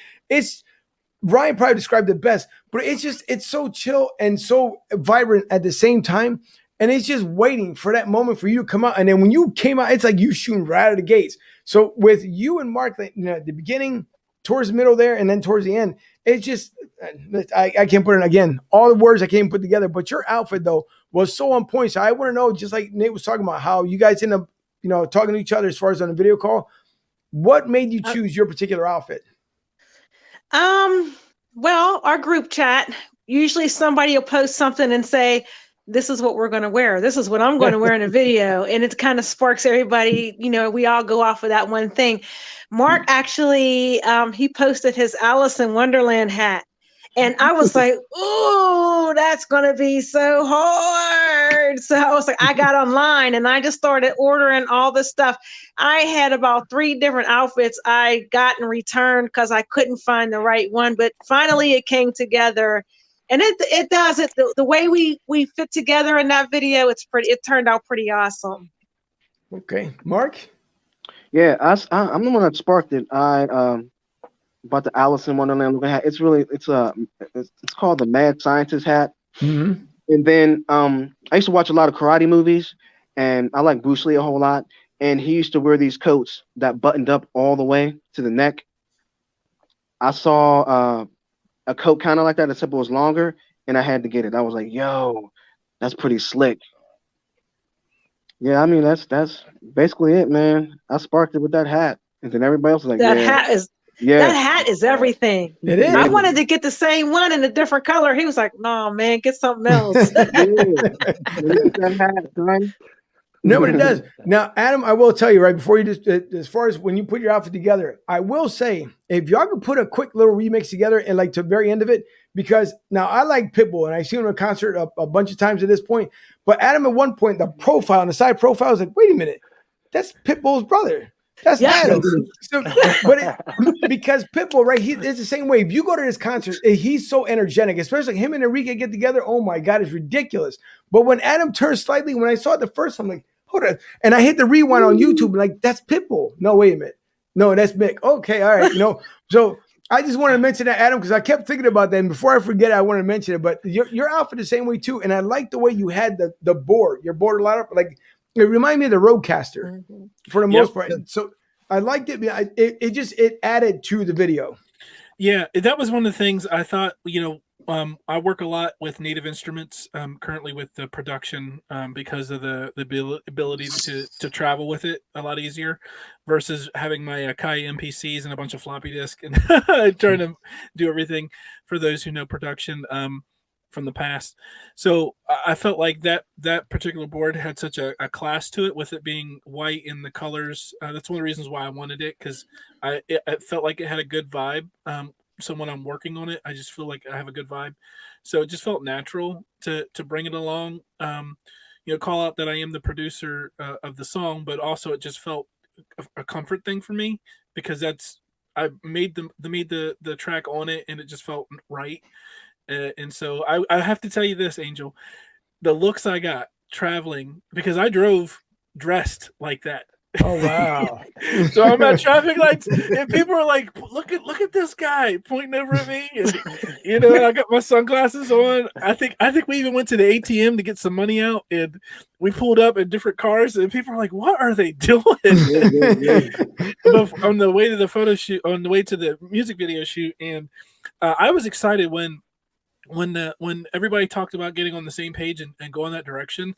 Ryan probably described it best, but it's so chill and so vibrant at the same time. And it's just waiting for that moment for you to come out. And then when you came out, it's like you shooting right out of the gates. So with you and Mark, at the beginning, towards the middle there, and then towards the end, it's just, I can't put it again, all the words I can't put together, but your outfit though was so on point. So I want to know, just like Nate was talking about, how you guys end up, talking to each other as far as on a video call. What made you choose your particular outfit? Well, our group chat, usually somebody will post something and say, this is what we're going to wear. This is what I'm going to wear in a video. And it kind of sparks everybody. You know, we all go off of that one thing. Mark actually, he posted his Alice in Wonderland hat. And I was like, "Ooh, that's going to be so hard." So I was like, I got online and I just started ordering all this stuff. I had about 3 different outfits I got in return because I couldn't find the right one. But finally it came together. And it does it. The way we fit together in that video, it turned out pretty awesome. Okay. Mark? Yeah, I'm the one that sparked it. About the Alice in Wonderland looking hat. It's called the Mad Scientist hat. Mm-hmm. And then I used to watch a lot of karate movies, and I like Bruce Lee a whole lot. And he used to wear these coats that buttoned up all the way to the neck. I saw a coat kind of like that, except it was longer, and I had to get it. I was like, "Yo, that's pretty slick." Yeah, I mean that's basically it, man. I sparked it with that hat, and then everybody else was like, That "Yeah." hat is Yeah. That hat is everything. It is. I wanted to get the same one in a different color. He was like, "No, man, get something else." That hat, son. No, but it does. Now, Adam, I will tell you right before you just, as far as when you put your outfit together, I will say, if y'all could put a quick little remix together and like to the very end of it, because now I like Pitbull and I've seen him in concert a bunch of times at this point, but Adam at one point, the profile, on the side profile was like, wait a minute, that's Pitbull's brother. That's Adam. So, because Pitbull, right? It's the same way. If you go to this concert, he's so energetic, especially him and Enrique get together. Oh my God, it's ridiculous. But when Adam turned slightly, when I saw it the first time, I'm like, hold on. And I hit the rewind on YouTube, like, that's Pitbull. No, wait a minute. No, that's Mick. Okay, all right. So I just wanted to mention that, Adam, because I kept thinking about that. And before I forget, I want to mention it. But your outfit the same way too. And I like the way you had the board, your board lineup, like. It reminded me of the Roadcaster for the most part. So I liked it. It added to the video. Yeah, that was one of the things I thought, I work a lot with native instruments currently with the production because of the ability to travel with it a lot easier versus having my Kai MPCs and a bunch of floppy disk and trying to do everything for those who know production. From the past. So I felt like that particular board had such a class to it with it being white in the colors. That's one of the reasons why I wanted it, because it felt like it had a good vibe. So when I'm working on it, I just feel like I have a good vibe. So it just felt natural to bring it along. Call out that I am the producer of the song, but also it just felt a comfort thing for me because I made the track on it and it just felt right. And so I have to tell you this, Angel, the looks I got traveling, because I drove dressed like that. Oh, wow. So I'm at traffic lights and people are like, look at this guy pointing over at me. And, I got my sunglasses on. I think we even went to the ATM to get some money out and we pulled up in different cars and people are like, what are they doing? On the way to the photo shoot, on the way to the music video shoot. And I was excited when everybody talked about getting on the same page and going that direction.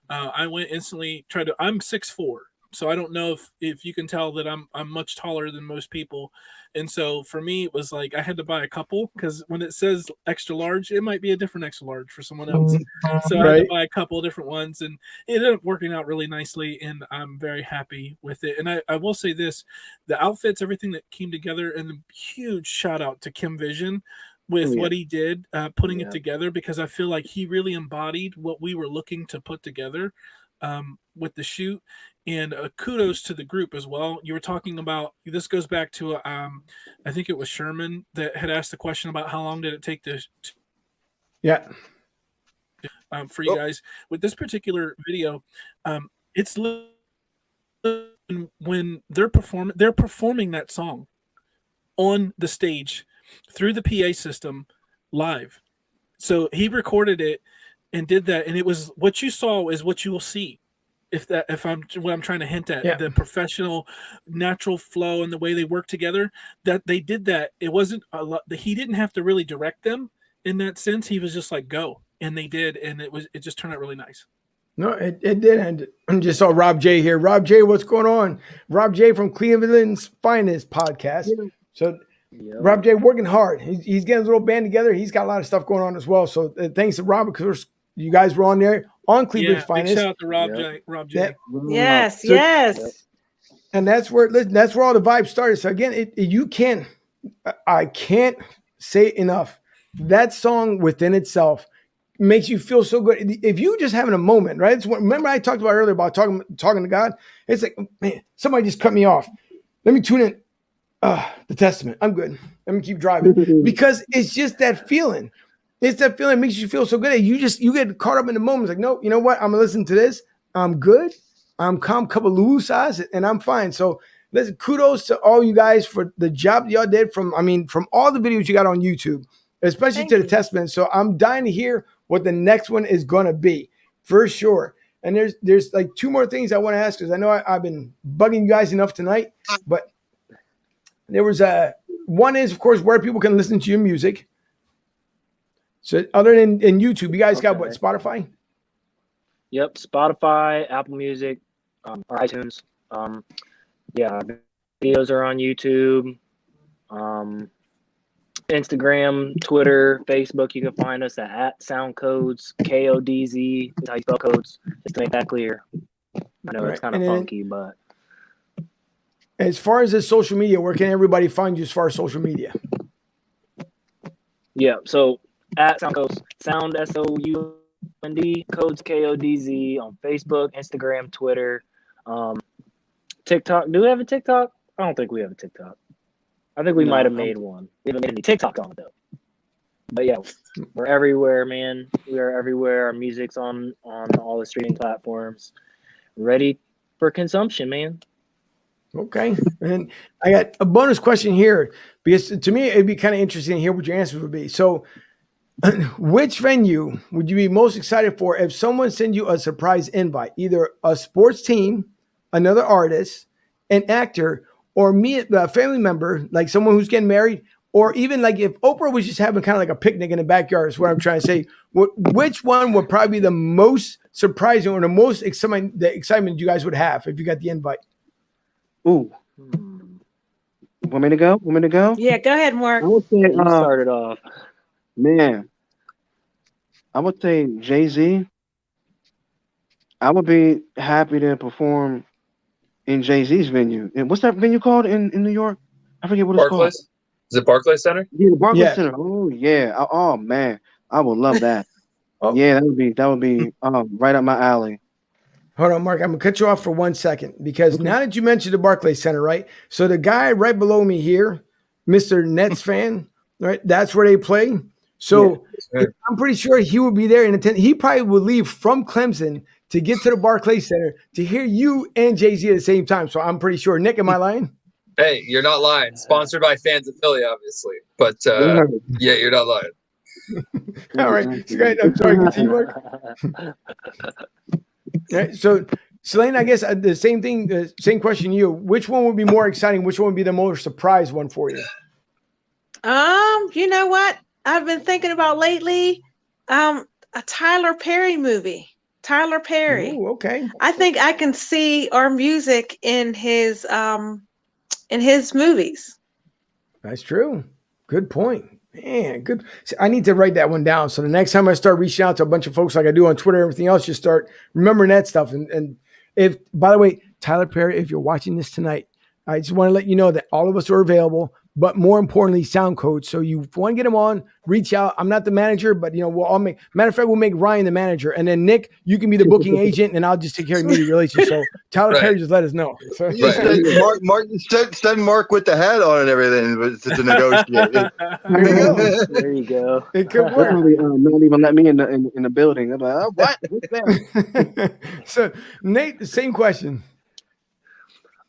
I went instantly I'm 6'4", so I don't know if you can tell that I'm much taller than most people. And so for me, it was like I had to buy a couple because when it says extra large, it might be a different extra large for someone else. So I had to buy a couple of different ones and it ended up working out really nicely. And I'm very happy with it. And I will say this, the outfits, everything that came together, and a huge shout out to Kim Vision with what he did, putting it together, because I feel like he really embodied what we were looking to put together with the shoot. And kudos to the group as well. You were talking about, this goes back to, I think it was Sherman that had asked the question about how long did it take for you guys. With this particular video, it's when they're performing that song on the stage through the PA system live. So he recorded it and did that, and it was what you saw is what you will see. What I'm trying to hint at, the professional natural flow and the way they work together, that they did that. It wasn't a lot. He didn't have to really direct them in that sense. He was just like, go. And they did. And it just turned out really nice. No, it did. And I just saw Rob J here. Rob J, what's going on? Rob J from Cleveland's Finest podcast. So Rob J working hard. He's getting his little band together. He's got a lot of stuff going on as well. So thanks to Rob, because You guys were on there on Cleveland's Big Finest. shout out to Rob J. Rob J. Yes, So- yes. And that's where all the vibes started. So again, I can't say it enough. That song within itself makes you feel so good. If you just having a moment, right? Remember I talked about earlier about talking to God. It's like, man, somebody just cut me off. Let me tune in. The Testament. I'm good. Let me keep driving because it's just that feeling. It's that feeling that makes you feel so good. You get caught up in the moment. It's like, no, you know what? I'm gonna listen to this. I'm good. I'm calm, couple of loose, and I'm fine. So listen, kudos to all you guys for the job y'all did from all the videos you got on YouTube, especially Thank to the you. Testament. So I'm dying to hear what the next one is gonna be for sure. And there's like two more things I want to ask because I know I've been bugging you guys enough tonight, but there was one is of course where people can listen to your music. So other than in YouTube, you guys got what, Spotify? Yep, Spotify, Apple Music, or iTunes. Videos are on YouTube, Instagram, Twitter, Facebook. You can find us at Sound Kodz, KODZ. That's how you spell codes, just to make that clear. I know it's kind of funky, but as far as the social media, where can everybody find you as far as social media? yeah. So at Sound Kodz, Sound SOUND, Kodz KODZ on Facebook, Instagram, Twitter, TikTok. Do we have a TikTok? I don't think we have a TikTok. I think we might have made one. We haven't made any TikTok on it though. But yeah, we're everywhere, man. We are everywhere. Our music's on all the streaming platforms, ready for consumption, man. Okay. And I got a bonus question here because to me, it'd be kind of interesting to hear what your answers would be. So which venue would you be most excited for if someone sent you a surprise invite, either a sports team, another artist, an actor, or a family member, like someone who's getting married, or even like if Oprah was just having kind of like a picnic in the backyard is what I'm trying to say. Which one would probably be the most surprising or the most excitement you guys would have if you got the invite? Ooh. Want me to go? Yeah, go ahead, Mark. I would say, You started off. Man, I would say Jay-Z. I would be happy to perform in Jay-Z's venue. And what's that venue called in New York? I forget what it's called. Barclays? Is it Barclays Center? Yeah, the Barclays Center. Oh yeah. Oh man, I would love that. Yeah, that would be right up my alley. Hold on, Mark. I'm gonna cut you off for 1 second because now that you mentioned the Barclays Center, right? So the guy right below me here, Mr. Nets fan, right? That's where they play. So I'm pretty sure he would be there and attend. He probably would leave from Clemson to get to the Barclays Center to hear you and Jay-Z at the same time. So I'm pretty sure. Nick, am I lying? Hey, you're not lying. Sponsored by Fans of Philly, obviously. But yeah, you're not lying. All right. So, guys, I'm sorry. Continue, Mark. Right, so, Selene, I guess the same thing, the same question to you. Which one would be more exciting? Which one would be the most surprise one for you? You know what I've been thinking about lately? A Tyler Perry movie. Tyler Perry. Oh, okay. I think I can see our music in his movies. That's true. Good point. Man, good. See, I need to write that one down. So the next time I start reaching out to a bunch of folks like I do on Twitter and everything else, just start remembering that stuff. And if, by the way, Tyler Perry, if you're watching this tonight, I just want to let you know that all of us are available, but more importantly, Sound Kodz. So you want to get them on, reach out. I'm not the manager, but we'll all matter of fact, we'll make Ryan the manager. And then Nick, you can be the booking agent and I'll just take care of media relations. So Tyler Perry, just let us know. So, Mark, send Mark with the hat on and everything to negotiate. There you go. It could work. Not even let me in the building. I'm like, oh, what? What's that? So Nate, the same question.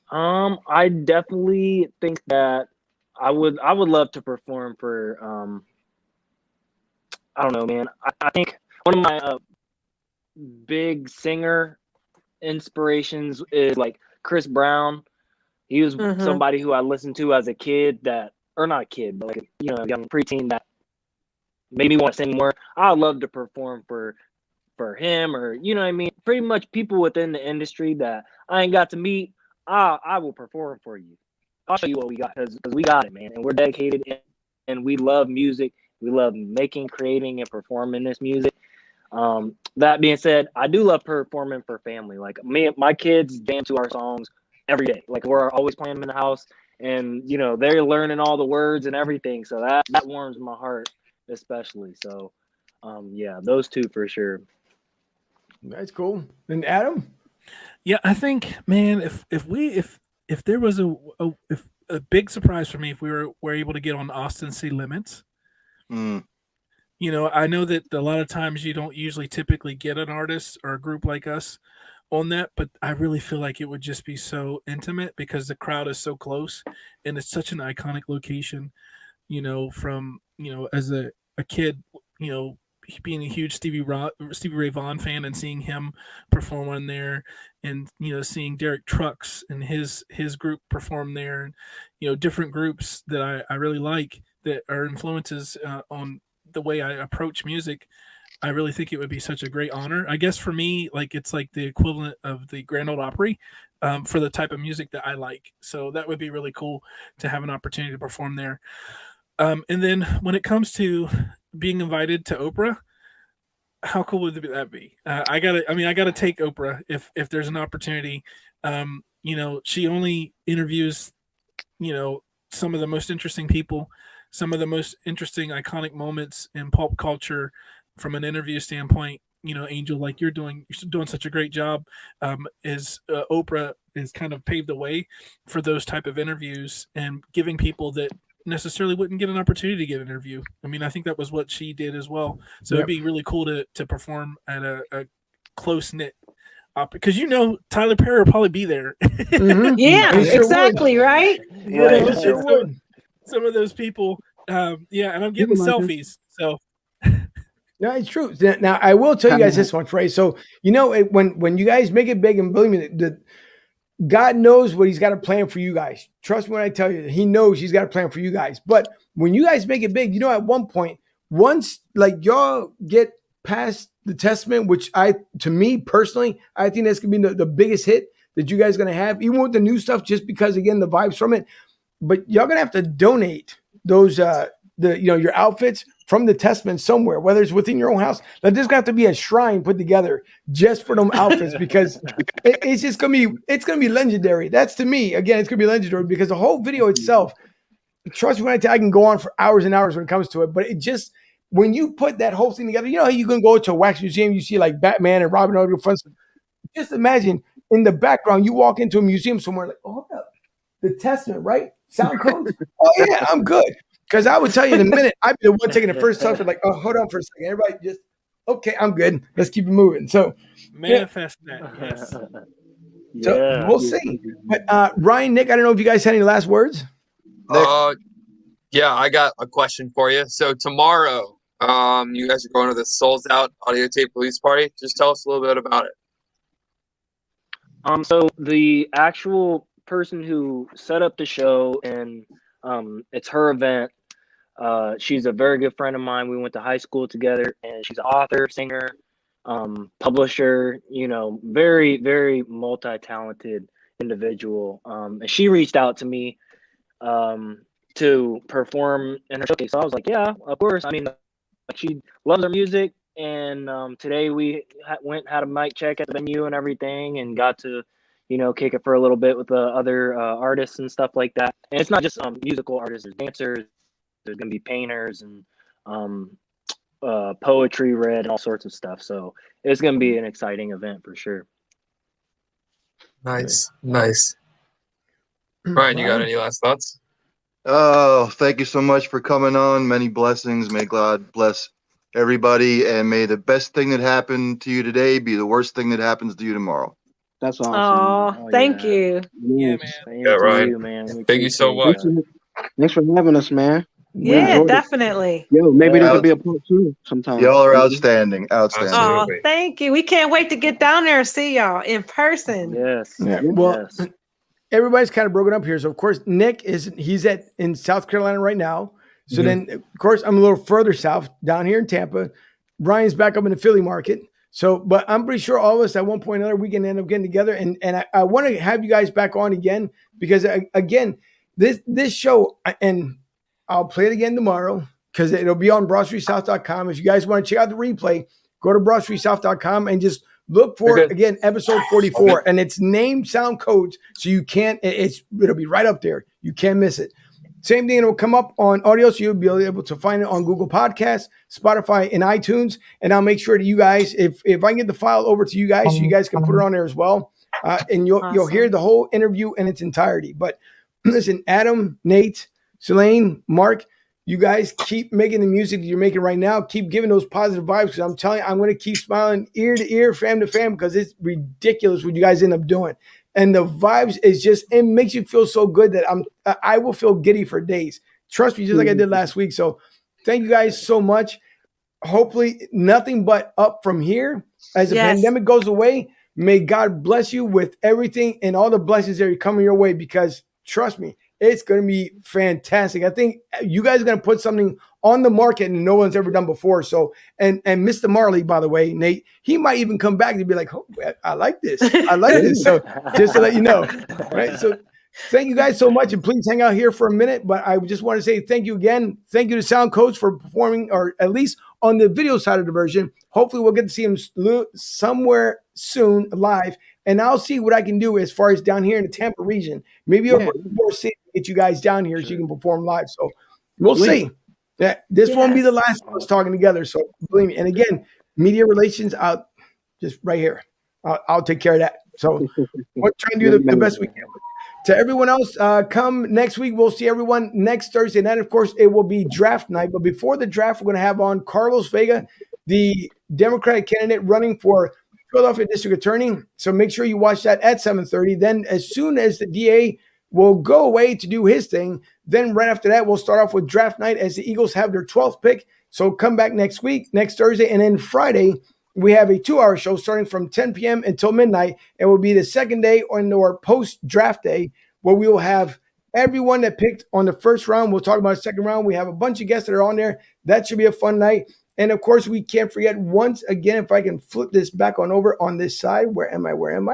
I definitely think that I would love to perform for I don't know, man. I think one of my big singer inspirations is like Chris Brown. He was somebody who I listened to as a kid not a kid, but like a young preteen that made me want to sing more. I'd love to perform for him, or what I mean, pretty much people within the industry that I ain't got to meet. I will perform for you. I'll show you what we got because we got it, man. And we're dedicated and we love music. We love making, creating, and performing this music. That being said, I do love performing for family. Like my kids jam to our songs every day. Like we're always playing them in the house, and they're learning all the words and everything. So that warms my heart, especially. So, yeah, those two for sure. That's cool. And Adam? Yeah, I think, man, if there was a big surprise for me if we were able to get on Austin City Limits. I know that a lot of times you don't usually typically get an artist or a group like us on that, but I really feel like it would just be so intimate because the crowd is so close and it's such an iconic location, from, as a kid, being a huge Stevie Ray Vaughan fan and seeing him perform on there, and seeing Derek Trucks and his group perform there, and different groups that I really like that are influences on the way I approach music. I really think it would be such a great honor. I guess for me, like it's like the equivalent of the Grand Ole Opry for the type of music that I like. So that would be really cool to have an opportunity to perform there. And then when it comes to being invited to Oprah, how cool would that be? I gotta take Oprah if there's an opportunity. She only interviews, some of the most interesting people, some of the most interesting iconic moments in pop culture from an interview standpoint. Angel, like you're doing such a great job. Oprah is kind of paved the way for those type of interviews and giving people that necessarily wouldn't get an opportunity to get an interview. I mean, I think that was what she did as well. So It'd be really cool to perform at a close knit, because Tyler Perry will probably be there. Mm-hmm. Yeah, exactly, right? Yeah, some of those people. And I'm getting selfies. So. No, it's true. Now I will tell you guys this once, right? So when you guys make it big, and believe me, God knows what He's got a plan for you guys. Trust me when I tell you, He knows He's got a plan for you guys. But when you guys make it big, at one point, once like y'all get past the Testament, which to me personally, I think that's gonna be the biggest hit that you guys are gonna have, even with the new stuff, just because again the vibes from it. But y'all gonna have to donate those your outfits from the Testament somewhere, whether it's within your own house. Like there's gonna have to be a shrine put together just for them outfits, because it's gonna be legendary. That's, to me, again, it's gonna be legendary because the whole video itself, trust me when I tell you, I can go on for hours and hours when it comes to it. But it just, when you put that whole thing together, how you can go to a wax museum, you see like Batman and Robin Hood in front. Just imagine in the background, you walk into a museum somewhere, like, oh, hold up, the Testament, right? Sound Kodz. Oh yeah, I'm good. Because I would tell you in a minute, I'd be the one taking the first selfie, like, oh, hold on for a second. Everybody just, okay, I'm good. Let's keep it moving. So manifest that, yes. So we'll see. But Ryan, Nick, I don't know if you guys had any last words. Yeah, I got a question for you. So tomorrow, you guys are going to the Souls Out audio tape release party. Just tell us a little bit about it. So the actual person who set up the show, and it's her event. She's a very good friend of mine. We went to high school together, and she's an author, singer, publisher, very, very multi-talented individual. And she reached out to me to perform in her showcase. So I was like, yeah, of course. I mean, she loves her music. And today we had a mic check at the venue and everything, and got to kick it for a little bit with the other artists and stuff like that. And it's not just musical artists, there's dancers, there's going to be painters and poetry read and all sorts of stuff. So it's going to be an exciting event for sure. Nice. Ryan, you got any last thoughts? Oh, thank you so much for coming on. Many blessings. May God bless everybody, and may the best thing that happened to you today be the worst thing that happens to you tomorrow. That's awesome. Oh, thank you. Yeah, man. Yeah, Ryan. Man. Thank you so much. Thanks for having us, man. Yeah, definitely. Yo, maybe there could be a part 2 sometime. Y'all are outstanding. Oh, thank you. We can't wait to get down there and see y'all in person. Yes. Yeah. Well, everybody's kind of broken up here. So of course, Nick he's in South Carolina right now. So then of course I'm a little further south down here in Tampa. Brian's back up in the Philly market. So, but I'm pretty sure all of us at one point or another, we can end up getting together. And I want to have you guys back on again, because again, this show, and I'll play it again tomorrow because it'll be on BroadStreetSouth.com. If you guys want to check out the replay, go to BroadStreetSouth.com and just look for, again, episode 44. And it's named Sound Kodz, so you can't, it'll be right up there. You can't miss it. Same thing, it'll come up on audio, so you'll be able to find it on Google Podcasts, Spotify, and iTunes. And I'll make sure that you guys, if I can get the file over to you guys, so you guys can put it on there as well. And you'll hear the whole interview in its entirety. But listen, Adam, Nate, Selene, Mark, you guys keep making the music that you're making right now. Keep giving those positive vibes, because I'm telling you, I'm going to keep smiling ear to ear, fam to fam, because it's ridiculous what you guys end up doing. And the vibes is just, it makes you feel so good that I will feel giddy for days. Trust me, just like I did last week. So thank you guys so much. Hopefully nothing but up from here. As the pandemic goes away, may God bless you with everything and all the blessings that are coming your way, because trust me, it's going to be fantastic. I think you guys are going to put something on the market and no one's ever done before. So, and Mr. Marley, by the way, Nate, he might even come back and be like, oh, I like this. I like this. So just to let you know, right? So thank you guys so much. And please hang out here for a minute. But I just want to say thank you again. Thank you to Sound Kodz for performing, or at least on the video side of the version. Hopefully we'll get to see him somewhere soon live. And I'll see what I can do as far as down here in the Tampa region. Maybe I'll get you guys down here so you can perform live. So we'll see. Yeah, this won't be the last of us talking together. So believe me. And again, media relations out just right here. I'll take care of that. So we'll try and do the best we can. To everyone else, come next week. We'll see everyone next Thursday night. Of course, it will be draft night. But before the draft, we're going to have on Carlos Vega, the Democratic candidate running for Philadelphia District Attorney. So make sure you watch that at 7:30. Then as soon as the DA will go away to do his thing, then right after that, we'll start off with draft night as the Eagles have their 12th pick. So come back next week, next Thursday. And then Friday, we have a 2-hour show starting from 10 p.m. until midnight. It will be the second day on our post-draft day, where we will have everyone that picked on the first round. We'll talk about the second round. We have a bunch of guests that are on there. That should be a fun night. And of course, we can't forget, once again, if I can flip this back on over on this side, where am I?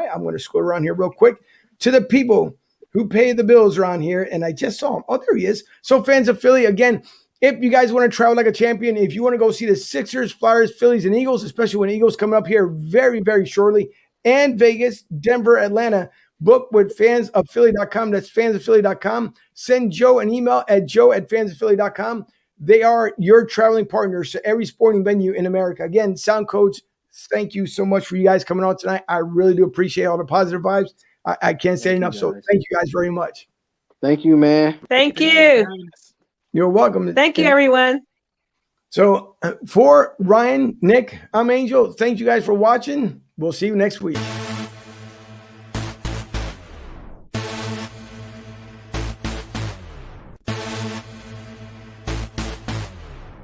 I'm going to scroll around here real quick to the people who pay the bills around here. And I just saw him. Oh, there he is. So fans of Philly, again, if you guys want to travel like a champion, if you want to go see the Sixers, Flyers, Phillies, and Eagles, especially when Eagles coming up here very, very shortly, and Vegas, Denver, Atlanta, book with fansofphilly.com. That's fansofphilly.com. Send Joe an email at joe@fansofphilly.com. They are your traveling partners to every sporting venue in America. Again, Sound Kodz, thank you so much for you guys coming on tonight. I really do appreciate all the positive vibes. I can't say enough. So thank you guys very much. Thank you, man. Thank you. You're welcome. Thank you, everyone. So for Ryan, Nick, I'm Angel. Thank you guys for watching. We'll see you next week.